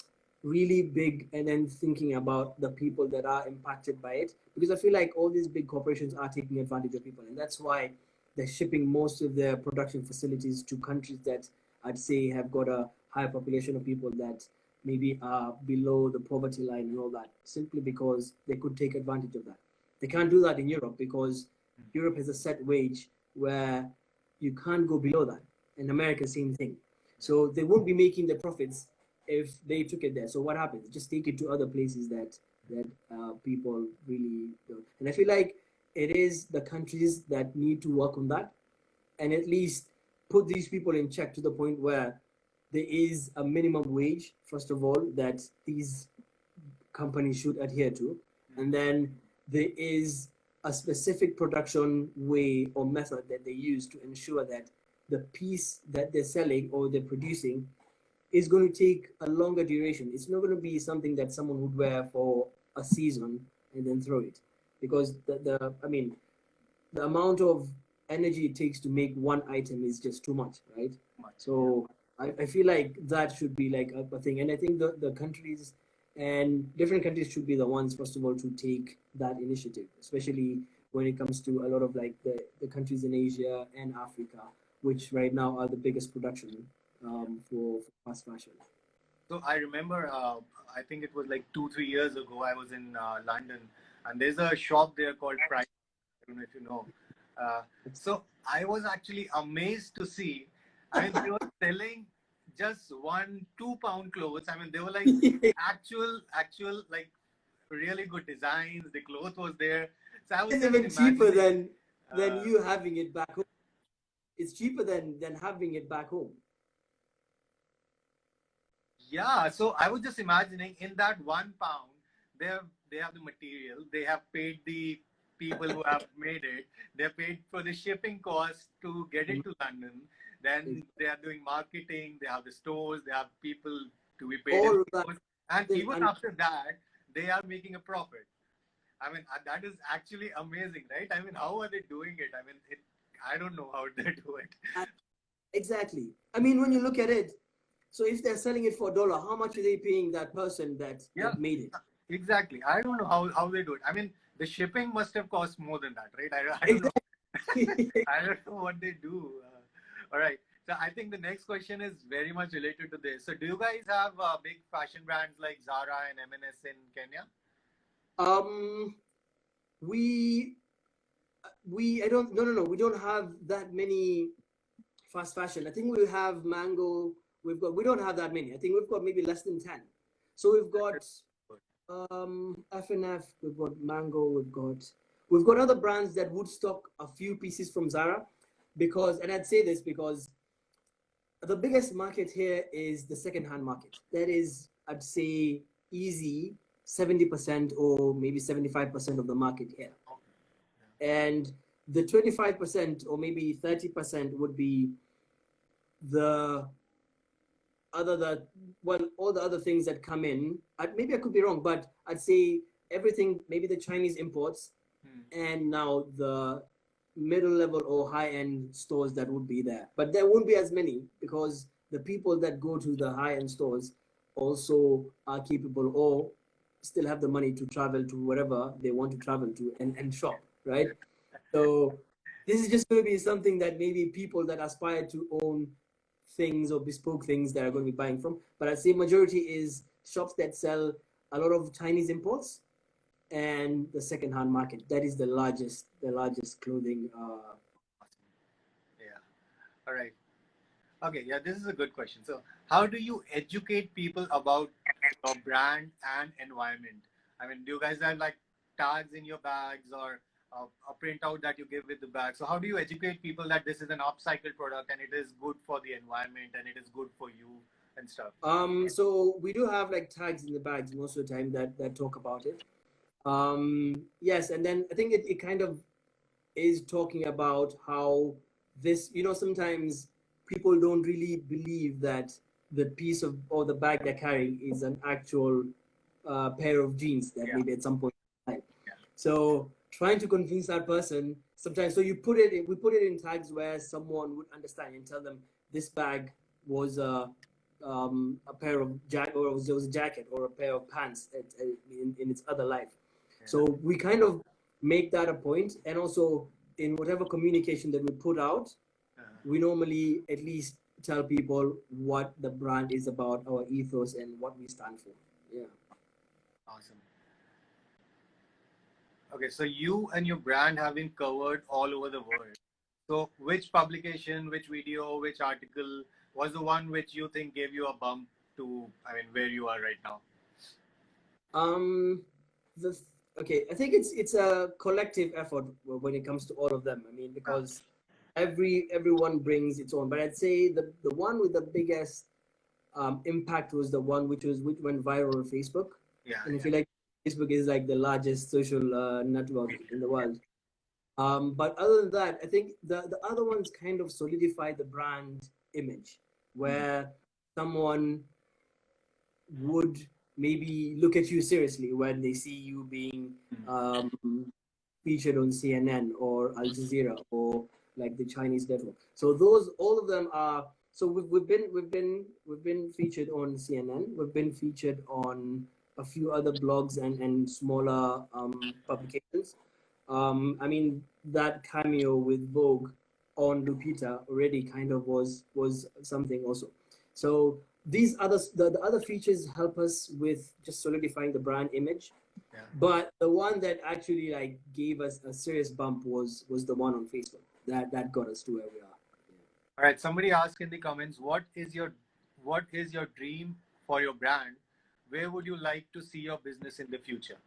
really big, and then thinking about the people that are impacted by it, because I feel like all these big corporations are taking advantage of people, and that's why they're shipping most of their production facilities to countries that I'd say have got a higher population of people that maybe are below the poverty line and all that, simply because they could take advantage of that. They can't do that in Europe because Europe has a set wage where you can't go below that. In America, same thing. So they won't be making the profits if they took it there. So what happens? Just take it to other places that people really don't. And I feel like it is the countries that need to work on that, and at least put these people in check to the point where there is a minimum wage, first of all, that these companies should adhere to. And then there is a specific production way or method that they use to ensure that the piece that they're selling or they're producing is going to take a longer duration. It's not going to be something that someone would wear for a season and then throw it, because the amount of energy it takes to make one item is just too much, right? So I feel like that should be like a thing, and I think the countries and different countries should be the ones, first of all, to take that initiative, especially when it comes to a lot of like the countries in Asia and Africa, which right now are the biggest production for fast fashion. So I remember, I think it was like 2-3 years ago, I was in London, and there's a shop there called Price. I don't know if you know. So I was actually amazed to see. I mean, they were selling just 1-2 pound clothes. I mean, they were like actual, like really good designs. The cloth was there. So I was It's just even cheaper imagining. than you having it back home. It's cheaper than having it back home. Yeah, so I was just imagining in that 1 pound, they have the material, they have paid the people who have made it, they have paid for the shipping cost to get it to London. Then they are doing marketing, they have the stores, they have people to be paid in All of that. stores, and even And after that, they are making a profit. I mean, that is actually amazing, right? I mean, how are they doing it? I mean, I don't know how they do it. exactly. I mean, when you look at it, so if they're selling it for $1, how much are they paying that person Yeah, that made it? exactly. I don't know how they do it. I mean, the shipping must have cost more than that, right? I don't know. Exactly. I don't know what they do. All right. So I think the next question is very much related to this. So do you guys have big fashion brands like Zara and M&S in Kenya? um, we I don't no, we don't have that many fast fashion. I think we have Mango. We don't have that many. I think we've got maybe less than 10. So we've got FNF, we've got Mango, we've got other brands that would stock a few pieces from Zara, because, and I'd say this because the biggest market here is the second-hand market. That is, I'd say, easy 70% or maybe 75% of the market here. And the 25% or maybe 30% would be the all the other things that come in. Maybe I could be wrong, but I'd say everything, maybe the Chinese imports, and now the middle level or high end stores that would be there. But there won't be as many, because the people that go to the high end stores also are capable or still have the money to travel to wherever they want to travel to and shop, right? So this is just going to be something that maybe people that aspire to own things or bespoke things that are going to be buying from. But I'd say majority is shops that sell a lot of Chinese imports and the second-hand market. That is the largest clothing. Yeah. All right. Okay. Yeah, this is a good question. So how do you educate people about your brand and environment? I mean, do you guys have like tags in your bags or a printout that you give with the bag? So how do you educate people that this is an upcycled product and it is good for the environment and it is good for you and stuff? So we do have like tags in the bags most of the time that talk about it. Yes, and then I think it kind of is talking about how this, sometimes people don't really believe that the piece of or the bag they're carrying is an actual pair of jeans that maybe at some point in time. So trying to convince that person sometimes, so we put it in tags where someone would understand and tell them this bag was a pair of or it was a jacket or a pair of pants in its other life. So we kind of make that a point, and also in whatever communication that we put out, we normally at least tell people what the brand is about, our ethos, and what we stand for. Yeah. Awesome. Okay, so you and your brand have been covered all over the world. So which publication, which video, which article was the one which you think gave you a bump to, I mean, where you are right now? Okay, I think it's a collective effort when it comes to all of them. I mean, because everyone brings its own. But I'd say the one with the biggest impact was the one which went viral on Facebook. Yeah. And if you like, Facebook is like the largest social network in the world. But other than that, I think the other ones kind of solidify the brand image, where someone would maybe look at you seriously when they see you being featured on CNN or Al Jazeera or like the Chinese network. So all of them are. So we've been featured on CNN. We've been featured on a few other blogs and smaller publications. I mean, that cameo with Vogue on Lupita already kind of was something also. So these the other features help us with just solidifying the brand image. Yeah. But the one that actually like gave us a serious bump was the one on Facebook. that got us to where we are. All right. Somebody asked in the comments, what is your dream for your brand? Where would you like to see your business in the future?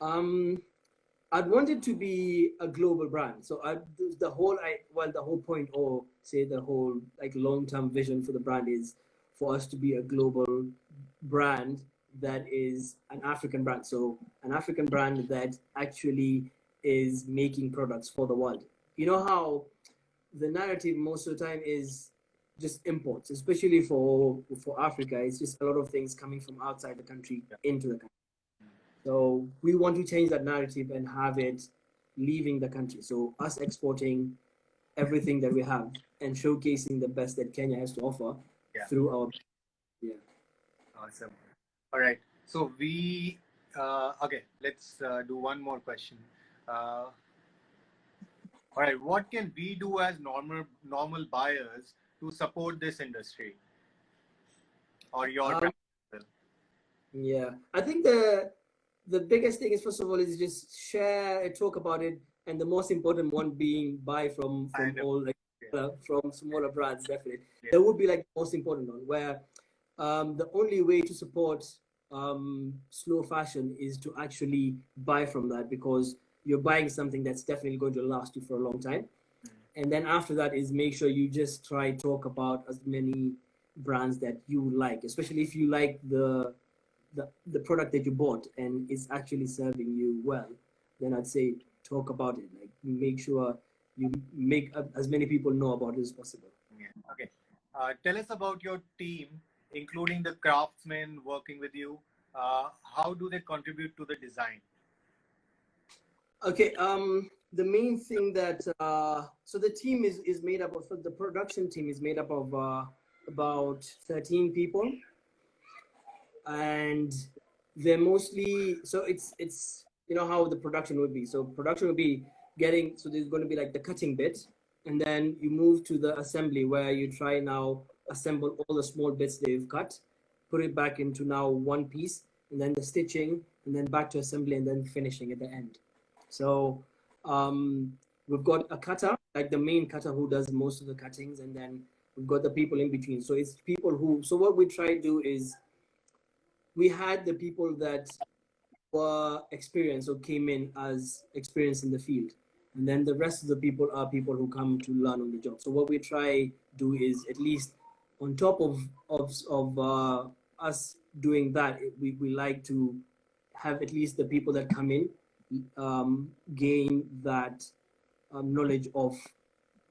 I'd want it to be a global brand. So the whole point, or say the whole like long-term vision for the brand is for us to be a global brand that is an African brand. So an African brand that actually is making products for the world. You know how the narrative most of the time is just imports, especially for Africa. It's just a lot of things coming from outside the country into the country. So we want to change that narrative and have it leaving the country. So us exporting everything that we have and showcasing the best that Kenya has to offer through our. Awesome. All right. So we okay. Let's do one more question. All right. What can we do as normal buyers to support this industry or your brand? Yeah, I think the biggest thing is, first of all, is just share and talk about it, and the most important one being buy from all from smaller brands. Definitely, that would be like the most important one. Where the only way to support slow fashion is to actually buy from that, because you're buying something that's definitely going to last you for a long time. And then after that is make sure you just try talk about as many brands that you like, especially if you like the product that you bought and it's actually serving you well, then I'd say talk about it. Like, make sure you make as many people know about it as possible. Yeah. Okay. Tell us about your team, including the craftsmen working with you. How do they contribute to the design? Okay. The main thing that so the team is made up of, the production team is made up of about 13 people, and they're mostly, so it's you know how the production would be. So production would be getting, so there's going to be like the cutting bit, and then you move to the assembly where you try now assemble all the small bits they've cut, put it back into now one piece, and then the stitching, and then back to assembly, and then finishing at the end. So we've got a cutter, like the main cutter who does most of the cuttings, and then we've got the people in between. So it's people who, so what we try to do is, we had the people that were experienced or came in as experienced in the field, and then the rest of the people are people who come to learn on the job. So what we try do is, at least on top of us doing that, we like to have at least the people that come in gain that knowledge of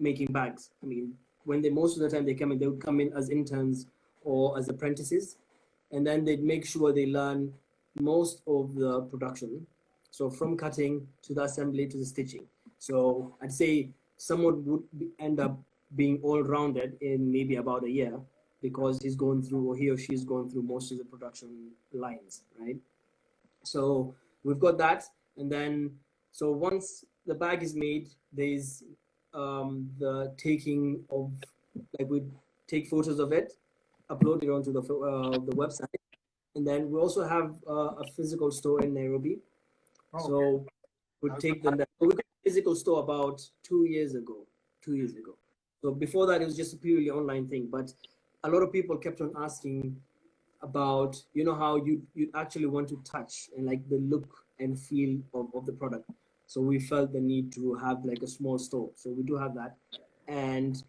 making bags. I mean, when they, most of the time they come in, they would come in as interns or as apprentices, and then they'd make sure they learn most of the production. So from cutting to the assembly to the stitching. So I'd say someone would end up being all-rounded in maybe about a year, because he's going through, or he or she's going through most of the production lines, right? So we've got that. And then, so once the bag is made, there's the taking of, like, we take photos of it, upload it onto the website, and then we also have a physical store in Nairobi. Oh, so okay. we take them there. So we got a physical store about 2 years ago. 2 years ago. So before that, it was just a purely online thing. But a lot of people kept on asking about, you know, how you actually want to touch and like the look and feel of the product. So we felt the need to have like a small store. So we do have that. And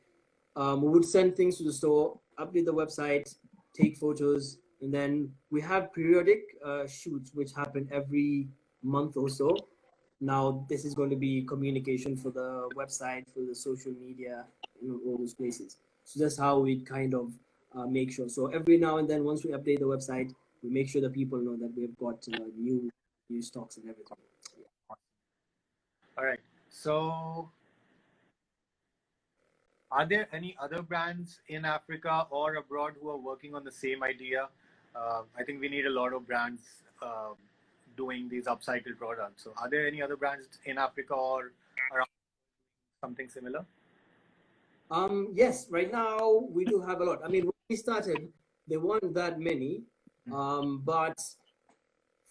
we would send things to the store, update the website, take photos, and then we have periodic shoots which happen every month or so. Now this is going to be communication for the website, for the social media, you know, all those places. So that's how we kind of make sure. So every now and then, once we update the website, we make sure that people know that we've got new stocks and everything. Yeah. All right. So are there any other brands in Africa or abroad who are working on the same idea? I think we need a lot of brands doing these upcycled products. So are there any other brands in Africa or around something similar? Yes, right now we do have a lot. I mean, when we started, there weren't that many, but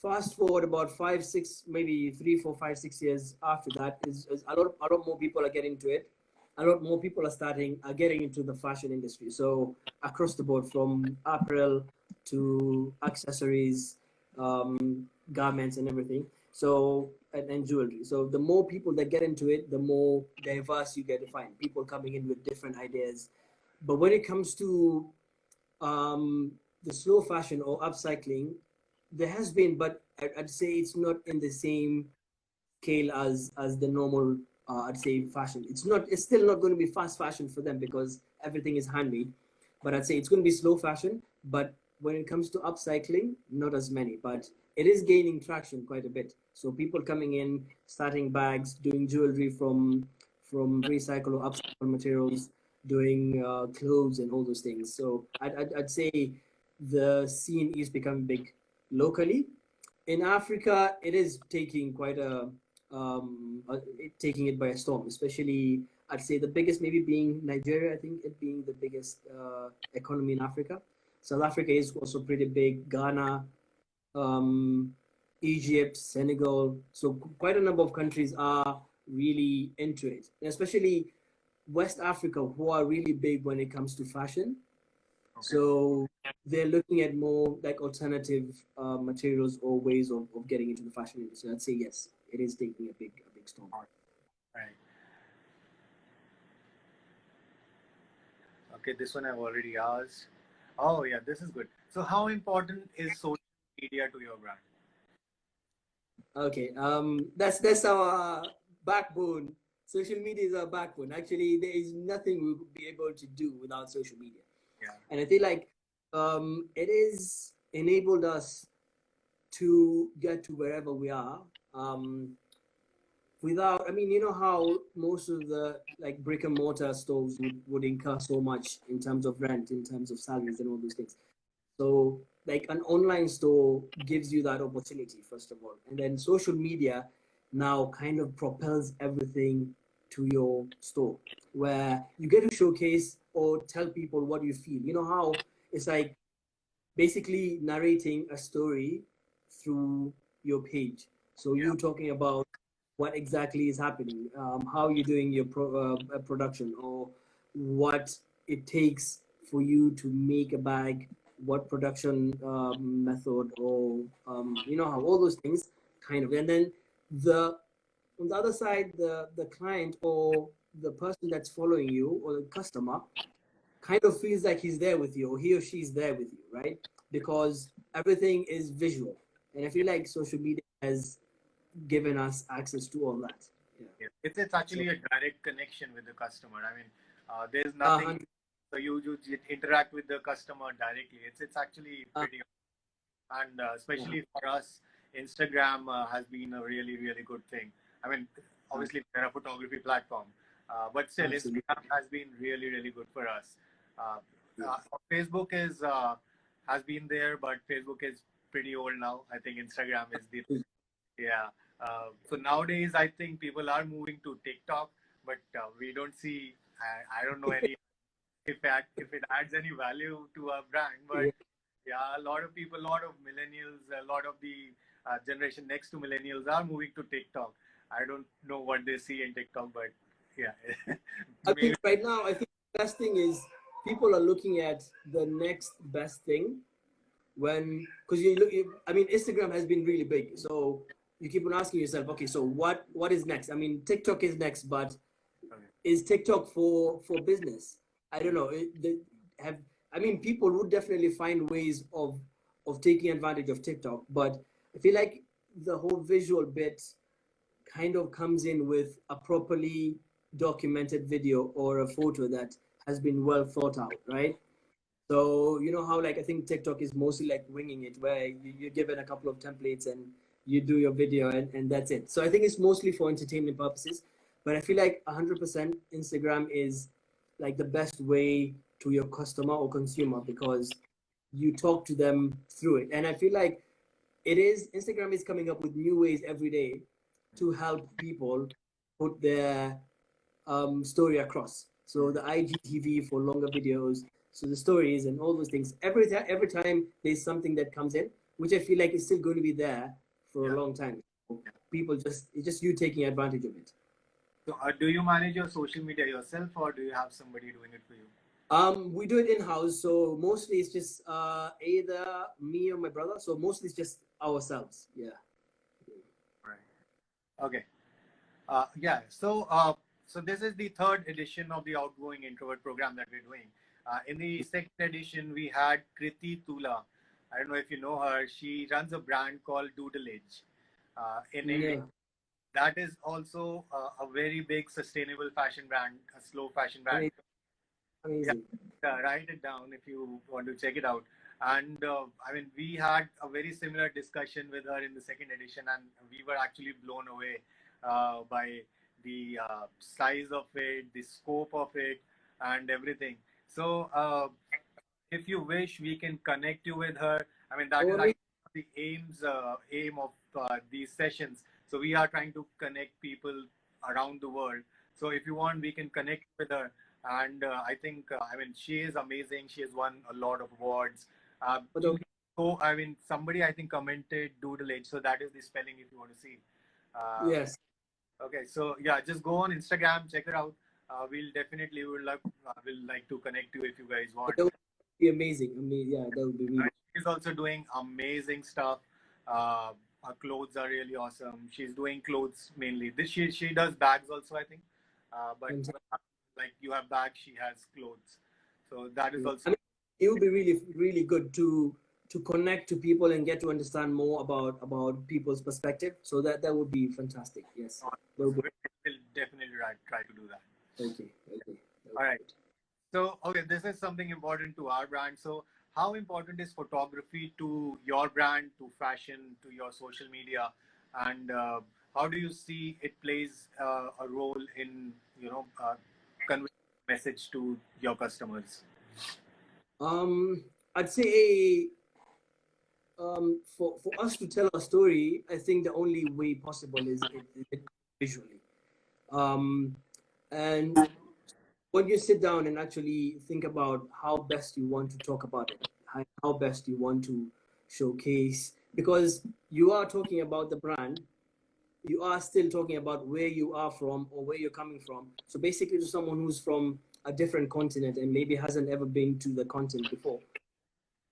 fast forward about 5, 6, maybe 3, 4, 5, 6 years after that, is a lot more people are getting into it. A lot more people are getting into the fashion industry. So across the board, from apparel to accessories, garments, and everything. So and jewelry. So the more people that get into it, the more diverse you get to find. People coming in with different ideas. But when it comes to the slow fashion or upcycling, there has been, but I'd say it's not in the same scale as the normal. I'd say fashion. It's not. It's still not going to be fast fashion for them because everything is handmade. But I'd say it's going to be slow fashion. But when it comes to upcycling, not as many. But it is gaining traction quite a bit. So people coming in, starting bags, doing jewelry from recycled or upcycled materials, doing clothes and all those things. So I'd say the scene is becoming big locally. In Africa, it is taking quite taking it by a storm. Especially, I'd say the biggest maybe being Nigeria. I think it being the biggest economy in Africa. South Africa is also pretty big. Ghana, Egypt, Senegal. So quite a number of countries are really into it, and especially West Africa, who are really big when it comes to fashion. Okay. So they're looking at more like alternative materials or ways of getting into the fashion industry. I'd say yes, it is taking a big storm. Right. Okay, this one I've already asked. Oh yeah, this is good. So how important is social media to your brand? Okay, that's our backbone. Social media is our backbone. Actually, there is nothing we would be able to do without social media. Yeah. And I feel like it is enabled us to get to wherever we are. Without, I mean, you know how most of the like brick and mortar stores would incur so much in terms of rent, in terms of salaries and all those things. So like an online store gives you that opportunity, first of all. And then social media now kind of propels everything to your store, where you get to showcase or tell people what you feel. You know how it's like basically narrating a story through your page. So you talking about what exactly is happening, how you're doing your production, or what it takes for you to make a bag, what production method, or you know how all those things kind of. And then the on the other side, the client or the person that's following you or the customer kind of feels like he's there with you or he or she's there with you, right? Because everything is visual. And I feel like social media has given us access to all that. Yeah. It's actually a direct connection with the customer. I mean, there's nothing. So you interact with the customer directly. It's actually pretty, and especially for us, Instagram has been a really good thing. I mean, obviously we're a photography platform, but still, Instagram has been really good for us. Facebook has been there, but Facebook is pretty old now. I think Instagram is the so nowadays, I think people are moving to TikTok, but we don't see. I don't know any if it adds any value to our brand. But yeah, a lot of people, a lot of millennials, a lot of the generation next to millennials are moving to TikTok. I don't know what they see in TikTok, but yeah. I think right now, I think the best thing is people are looking at the next best thing because I mean, Instagram has been really big, so you keep on asking yourself, okay, so what is next? I mean, TikTok is next, but is TikTok for business? I don't know. I mean, people would definitely find ways of taking advantage of TikTok, but I feel like the whole visual bit kind of comes in with a properly documented video or a photo that has been well thought out, right? So you know how like I think TikTok is mostly like winging it, where you're given a couple of templates and you do your video and that's it. So I think it's mostly for entertainment purposes, but I feel like 100% Instagram is like the best way to your customer or consumer because you talk to them through it. And I feel like Instagram is coming up with new ways every day to help people put their story across. So the IGTV for longer videos, so the stories and all those things. Every time there's something that comes in, which I feel like is still going to be there for a long time. People it's just you taking advantage of it. So do you manage your social media yourself, or do you have somebody doing it for you? We do it in-house, so mostly it's just either me or my brother. So mostly it's just ourselves. Yeah. Right. Okay. Yeah. So so this is the third edition of the Outgoing Introvert program that we're doing. In the second edition, we had Kriti Tula. I don't know if you know her. She runs a brand called Doodleage in India. That is also a very big sustainable fashion brand, a slow fashion brand. Amazing. Yeah, write it down if you want to check it out. And I mean, we had a very similar discussion with her in the second edition, and we were actually blown away by the size of it, the scope of it, and everything. So, if you wish, we can connect you with her. I mean, that is actually the aim of these sessions. So we are trying to connect people around the world. So if you want, we can connect with her. And I think, I mean, she is amazing. She has won a lot of awards. So, I mean, somebody I think commented Doodle Age. So that is the spelling if you want to see. Yes. Okay. So yeah, just go on Instagram, check her out. We'll definitely will like to connect you if you guys want. That would be amazing. I mean, yeah, that would be really. She's also doing amazing stuff. Her clothes are really awesome. She's doing clothes mainly. She does bags also, I think. But like you have bags, she has clothes. So that is also. I mean, it would be really good to connect to people and get to understand more about people's perspective. So that would be fantastic. Yes. We'll definitely try to do that. Okay. All right. So, okay, this is something important to our brand. So, how important is photography to your brand, to fashion, to your social media, and how do you see it plays a role in conveying a message to your customers? I'd say for us to tell a story, I think the only way possible is visually, and when you sit down and actually think about how best you want to talk about it, how best you want to showcase, because you are talking about the brand, you are still talking about where you are from or where you're coming from. So basically to someone who's from a different continent and maybe hasn't ever been to the continent before,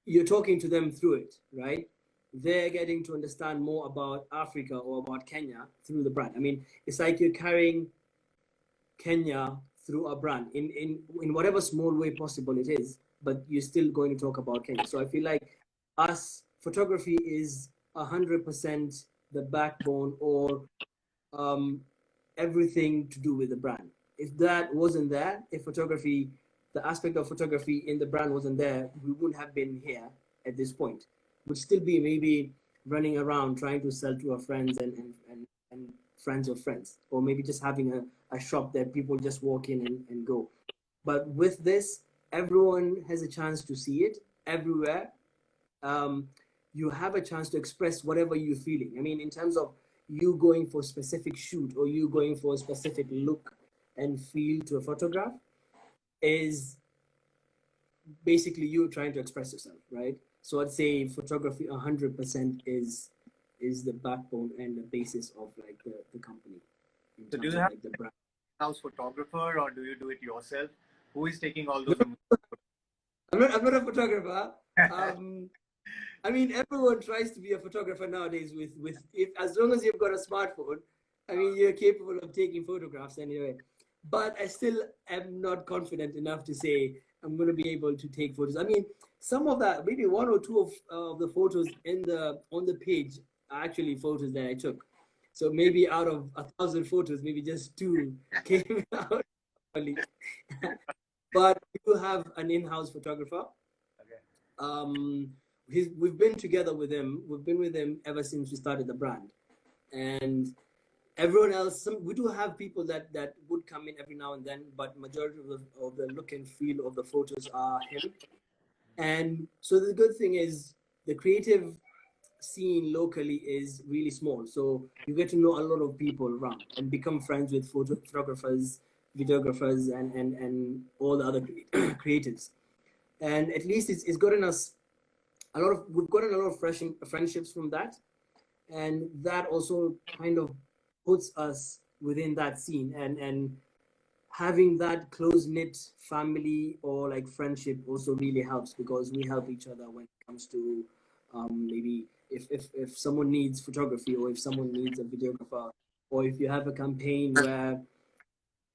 you're talking to them through it, right? They're getting to understand more about Africa or about Kenya through the brand. I mean, it's like you're carrying Kenya through a brand in whatever small way possible it is, but you're still going to talk about Kenya. So I feel like photography is 100% the backbone or everything to do with the brand. If that wasn't there, if the aspect of photography in the brand wasn't there, we wouldn't have been here at this point. We'd still be maybe running around trying to sell to our friends and friends of friends, or maybe just having a shop that people just walk in and go. But with this, everyone has a chance to see it everywhere. You have a chance to express whatever you're feeling. I mean, in terms of you going for a specific shoot or you going for a specific look and feel to a photograph, is basically you trying to express yourself, right? So I'd say photography 100% is the backbone and the basis of like the company. So do you have like the brand house photographer, or do you do it yourself? Who is taking all those? I'm not a photographer. I mean, everyone tries to be a photographer nowadays. As long as you've got a smartphone, I mean, you're capable of taking photographs anyway. But I still am not confident enough to say I'm going to be able to take photos. I mean, some of that, maybe one or two of the photos on the page are actually photos that I took. So maybe out of 1,000 photos, maybe just 2 came out. But we do have an in-house photographer. Okay. We've been together with him. We've been with him ever since we started the brand. And everyone else, we do have people that would come in every now and then, but majority of the look and feel of the photos are him. And so the good thing is the creative scene locally is really small. So you get to know a lot of people around and become friends with photographers, videographers, and all the other creatives. And at least it's gotten us we've gotten a lot of friendships from that, and that also kind of puts us within that scene, and having that close knit family or like friendship also really helps, because we help each other when it comes to maybe if someone needs photography, or if someone needs a videographer, or if you have a campaign where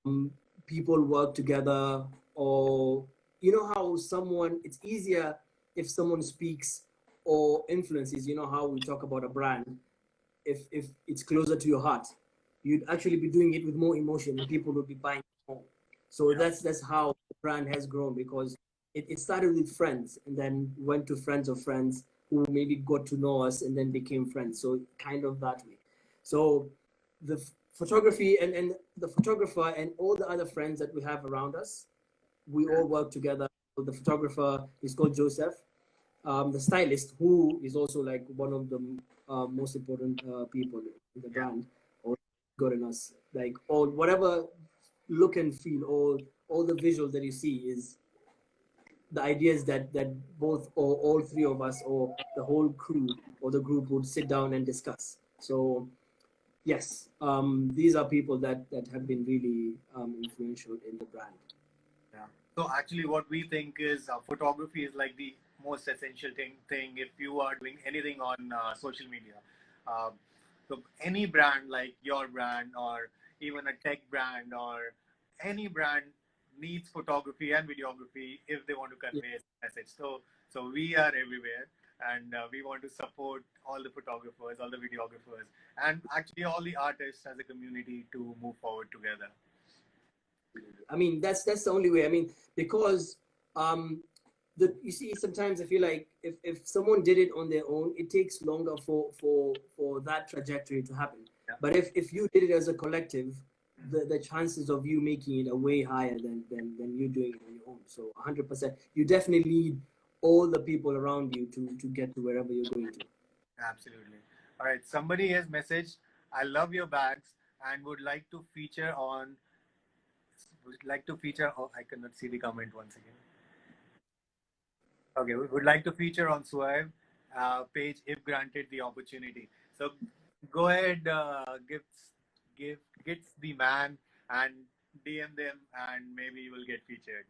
um, people work together, or you know how someone, it's easier if someone speaks or influences, you know how we talk about a brand, if it's closer to your heart, you'd actually be doing it with more emotion, and people would be buying more. So Yeah. that's how the brand has grown, because it started with friends, and then went to friends of friends, who maybe got to know us and then became friends. So kind of that way. So the photography, and the photographer and all the other friends that we have around us, we all work together. So the photographer is called Joseph. The stylist, who is also like one of the most important people in the Yeah. brand, or got in us, like all whatever look and feel, all the visuals that you see is the ideas that both, or all three of us, or the whole crew or the group would sit down and discuss. So yes, these are people that have been really influential in the brand. Yeah. So actually, what we think is photography is like the most essential thing if you are doing anything on social media. Uh, so any brand like your brand, or even a tech brand, or any brand needs photography and videography if they want to Yeah, convey a message. So we are everywhere, and we want to support all the photographers, all the videographers, and actually all the artists as a community to move forward together. I mean, that's the only way. I mean, because um, you see, sometimes I feel like if someone did it on their own, it takes longer for that trajectory to happen. Yeah. But if you did it as a collective, the chances of you making it are way higher than you doing it on your own. So 100%, you definitely need all the people around you to get to wherever you're going to. Absolutely. All right. Somebody has messaged, I love your bags and would like to feature on, oh, I cannot see the comment once again. Okay. We would like to feature on Swive page if granted the opportunity. So go ahead, give, gets the man and DM them, and maybe you will get featured.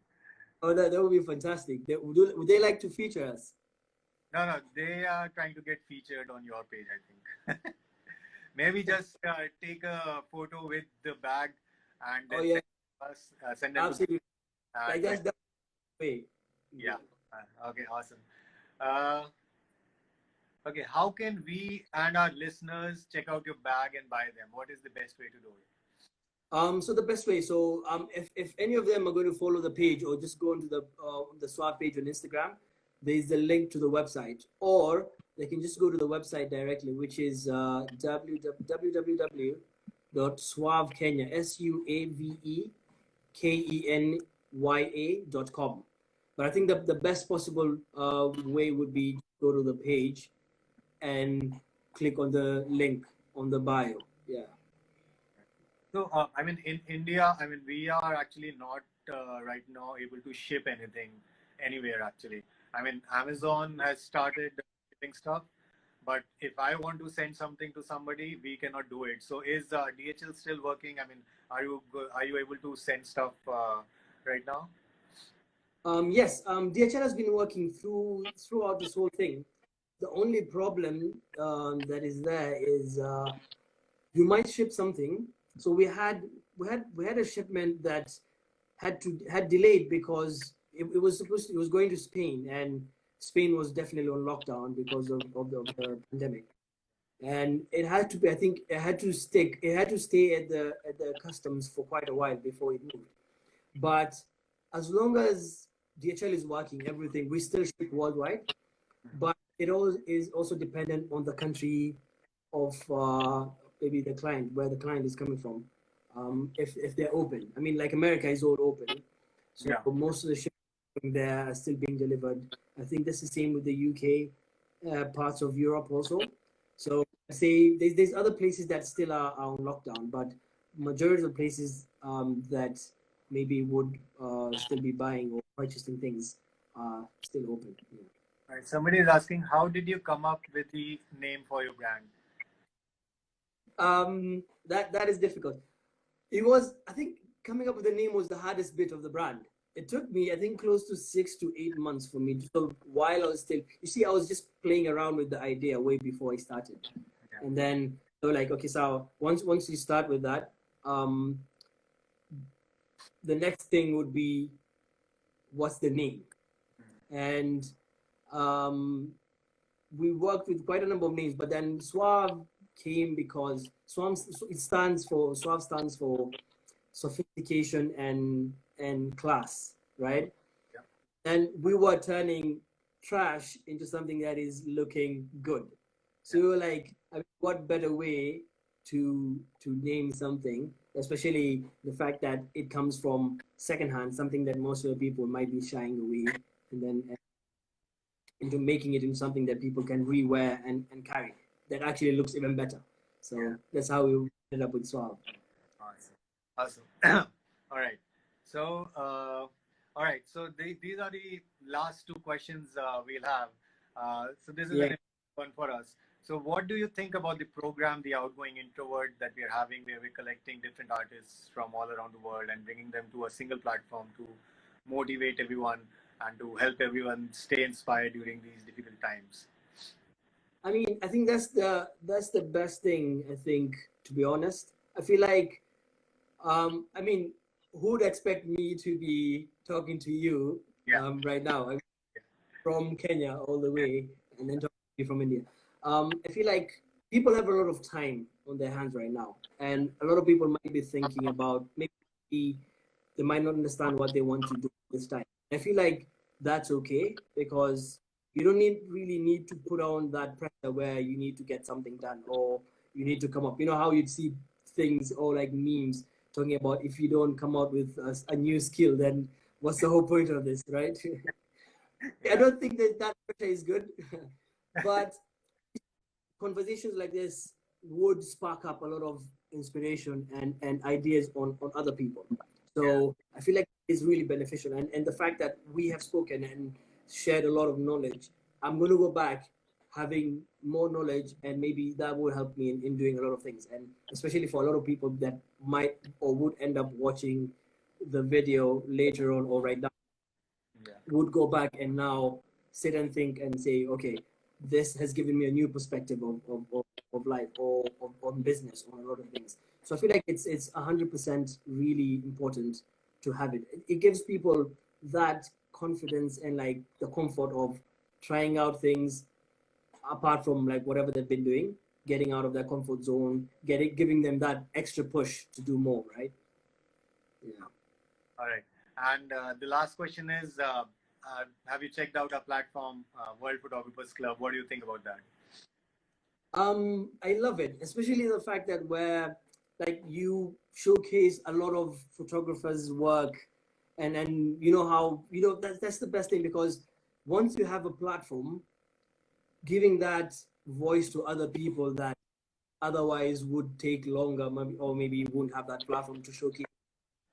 Oh, that would be fantastic. Would they like to feature us? No, no, they are trying to get featured on your page, I think. Maybe just take a photo with the bag and Oh then yeah, send them to absolutely. Like and that's the way. yeah. Okay, awesome. Uh, okay, how can we and our listeners check out your bag and buy them? What is the best way to do it? So the best way, so if any of them are going to follow the page, or just go into the swap page on Instagram, there's the link to the website, or they can just go to the website directly, which is www.suavekenya, SUAVEKENYA.com. But I think the best possible way would be go to the page and click on the link on the bio. Yeah. So, I mean, in India, I mean, we are actually not right now able to ship anything anywhere, actually. I mean, Amazon has started shipping stuff, but if I want to send something to somebody, we cannot do it. So, is DHL still working? I mean, are you able to send stuff right now? Yes, DHL has been working throughout this whole thing. The only problem that is there is you might ship something. So we had a shipment that had delayed, because it was going to Spain, and Spain was definitely on lockdown because of the pandemic, and it had to be, I think it had to stay at the customs for quite a while before it moved. But as long as DHL is working, everything, we still ship worldwide. But it all is also dependent on the country of maybe the client, where the client is coming from. If they're open, I mean, like America is all open, so Yeah. most of the shipping there are still being delivered. I think that's the same with the UK, parts of Europe also. So I say there's other places that still are on lockdown, but majority of places that maybe would still be buying or purchasing things are still open. Yeah. Right. Somebody is asking, how did you come up with the name for your brand? That is difficult. It was, I think, coming up with the name was the hardest bit of the brand. It took me, I think, close to 6 to 8 months for me to, so while I was still, you see, I was just playing around with the idea way before I started. Yeah. And then they were like, okay, so once you start with that, the next thing would be, what's the name? And um, we worked with quite a number of names, but then Suave came because Suave stands for sophistication and class, right? Yeah. And we were turning trash into something that is looking good. So we were like, I mean, what better way to name something, especially the fact that it comes from secondhand, something that most of the people might be shying away, and then into making it into something that people can rewear and carry that actually looks even better. So that's how we ended up with Suave. Awesome. All right. So, all right. So these are the last two questions we'll have. So this is an important one for us. So what do you think about the program, the Outgoing Introvert, that we are having, where we're collecting different artists from all around the world and bringing them to a single platform to motivate everyone and to help everyone stay inspired during these difficult times? I mean, I think that's the best thing. I think, to be honest, I feel like, I mean, who would expect me to be talking to you right now? I mean, from Kenya all the way, and then talking to you from India. I feel like people have a lot of time on their hands right now, and a lot of people might be thinking about, maybe they might not understand what they want to do this time. I feel like that's okay, because you don't really need to put on that pressure where you need to get something done, or you need to come up. You know how you'd see things, or like memes talking about, if you don't come out with a new skill, then what's the whole point of this, right? I don't think that pressure is good, but conversations like this would spark up a lot of inspiration and ideas on other people. So I feel like it's really beneficial. And the fact that we have spoken and shared a lot of knowledge, I'm going to go back having more knowledge, and maybe that will help me in doing a lot of things. And especially for a lot of people that might or would end up watching the video later on or right now, would go back and now sit and think and say, okay, this has given me a new perspective of life, or on business, on a lot of things. So I feel like it's 100% really important to have it. It gives people that confidence and like the comfort of trying out things apart from like whatever they've been doing, getting out of their comfort zone, giving them that extra push to do more, right? Yeah. All right. And the last question is, have you checked out our platform, World Photographers Club? What do you think about that? I love it, especially the fact that where like you showcase a lot of photographers' work, and you know how, that's the best thing, because once you have a platform, giving that voice to other people that otherwise would take longer, or maybe you wouldn't have that platform to showcase.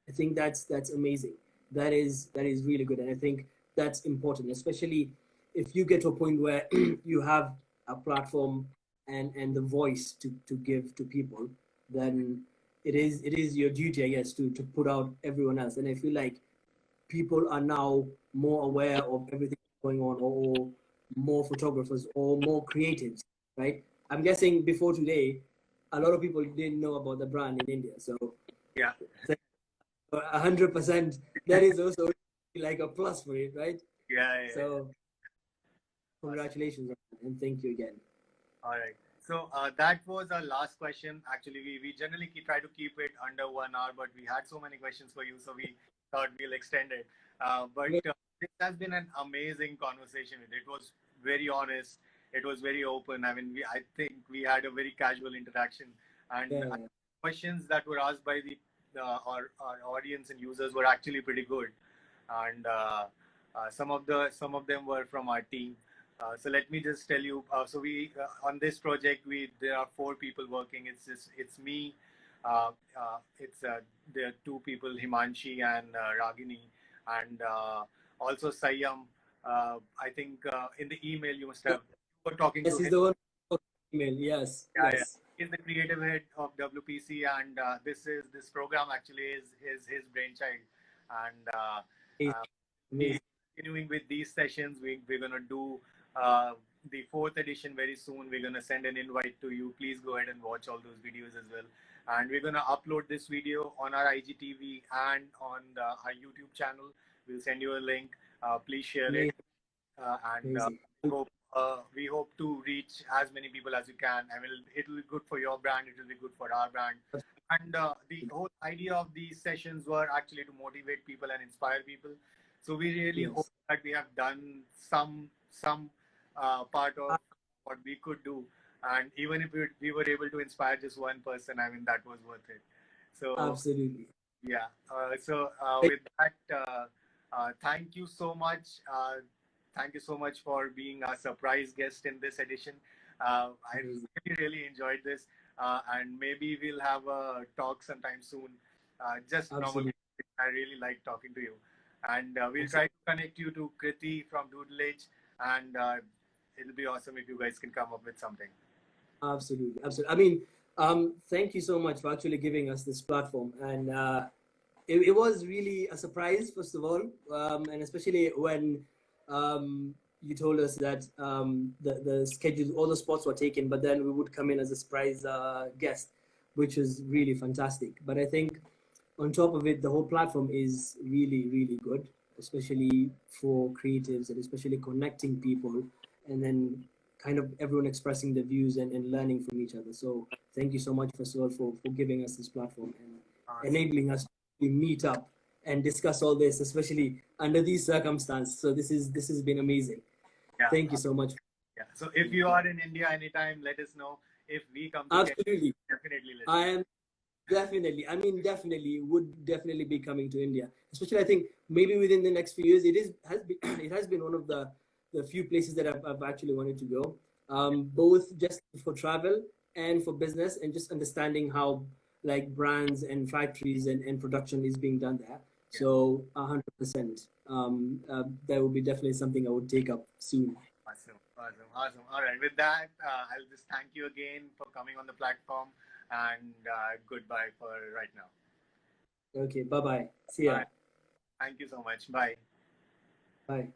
I think that's amazing. That is really good, and I think that's important, especially if you get to a point where you have a platform and the voice to give to people. Then it is your duty, I guess, to put out everyone else. And I feel like people are now more aware of everything going on, or more photographers or more creatives, right? I'm guessing before today, a lot of people didn't know about the brand in India, so Yeah. 100%, that is also like a plus for it, right? Yeah. So congratulations, and thank you again. All right. So that was our last question. Actually, we generally try to keep it under 1 hour, but we had so many questions for you, so we thought we'll extend it. But this has been an amazing conversation. It was very honest. It was very open. I mean, I think we had a very casual interaction, and questions that were asked by our audience and users were actually pretty good, and some of them were from our team. So let me just tell you. So we on this project, there are 4 people working. It's me. There are 2 people, Himanshi and Ragini, and also Sayam. I think in the email you must have were talking Yes, to he's him. the one email. Yes, Yeah, yeah. yes. He's the creative head of WPC, and this program actually is his brainchild. And Amazing. uh, we Amazing. continuing with these sessions. We're gonna do uh, the fourth edition very soon. We're gonna send an invite to you. Please go ahead and watch all those videos as well. And we're gonna upload this video on our IGTV and on our YouTube channel. We'll send you a link. Please share it, Amazing. and Amazing. we hope to reach as many people as you can. I mean, it'll be good for your brand. It will be good for our brand. And the whole idea of these sessions were actually to motivate people and inspire people. So we really hope Yes. that we have done some part of what we could do. And even if we were able to inspire just one person, I mean, that was worth it. So Absolutely. yeah. With that, thank you so much. Thank you so much for being a surprise guest in this edition. I Amazing. really enjoyed this, and maybe we'll have a talk sometime soon. Just normally, Absolutely. I really like talking to you, and we'll Absolutely. try to connect you to Kriti from Doodle Age, and it'll be awesome if you guys can come up with something. Absolutely. Absolutely. I mean, thank you so much for actually giving us this platform. And it was really a surprise, first of all, and especially when you told us that the schedule, all the spots were taken, but then we would come in as a surprise guest, which was really fantastic. But I think on top of it, the whole platform is really, really good, especially for creatives and especially connecting people, and then kind of everyone expressing their views and learning from each other. So thank you so much, first of all, for giving us this platform and enabling us to meet up and discuss all this, especially under these circumstances. So this has been amazing. Yeah. Thank you so much. Yeah. So if you are in India anytime, let us know. If we come to Absolutely. Kenya, definitely let us know. I am definitely. I mean, definitely would definitely be coming to India. Especially, I think maybe within the next few years, it has been one of the few places that I've actually wanted to go. Both just for travel and for business, and just understanding how like brands and factories and production is being done there. So 100%. That would be definitely something I would take up soon. Awesome, awesome, awesome. All right, with that, I'll just thank you again for coming on the platform, and goodbye for right now. Okay, bye bye. See ya. Right. Thank you so much. Bye. Bye.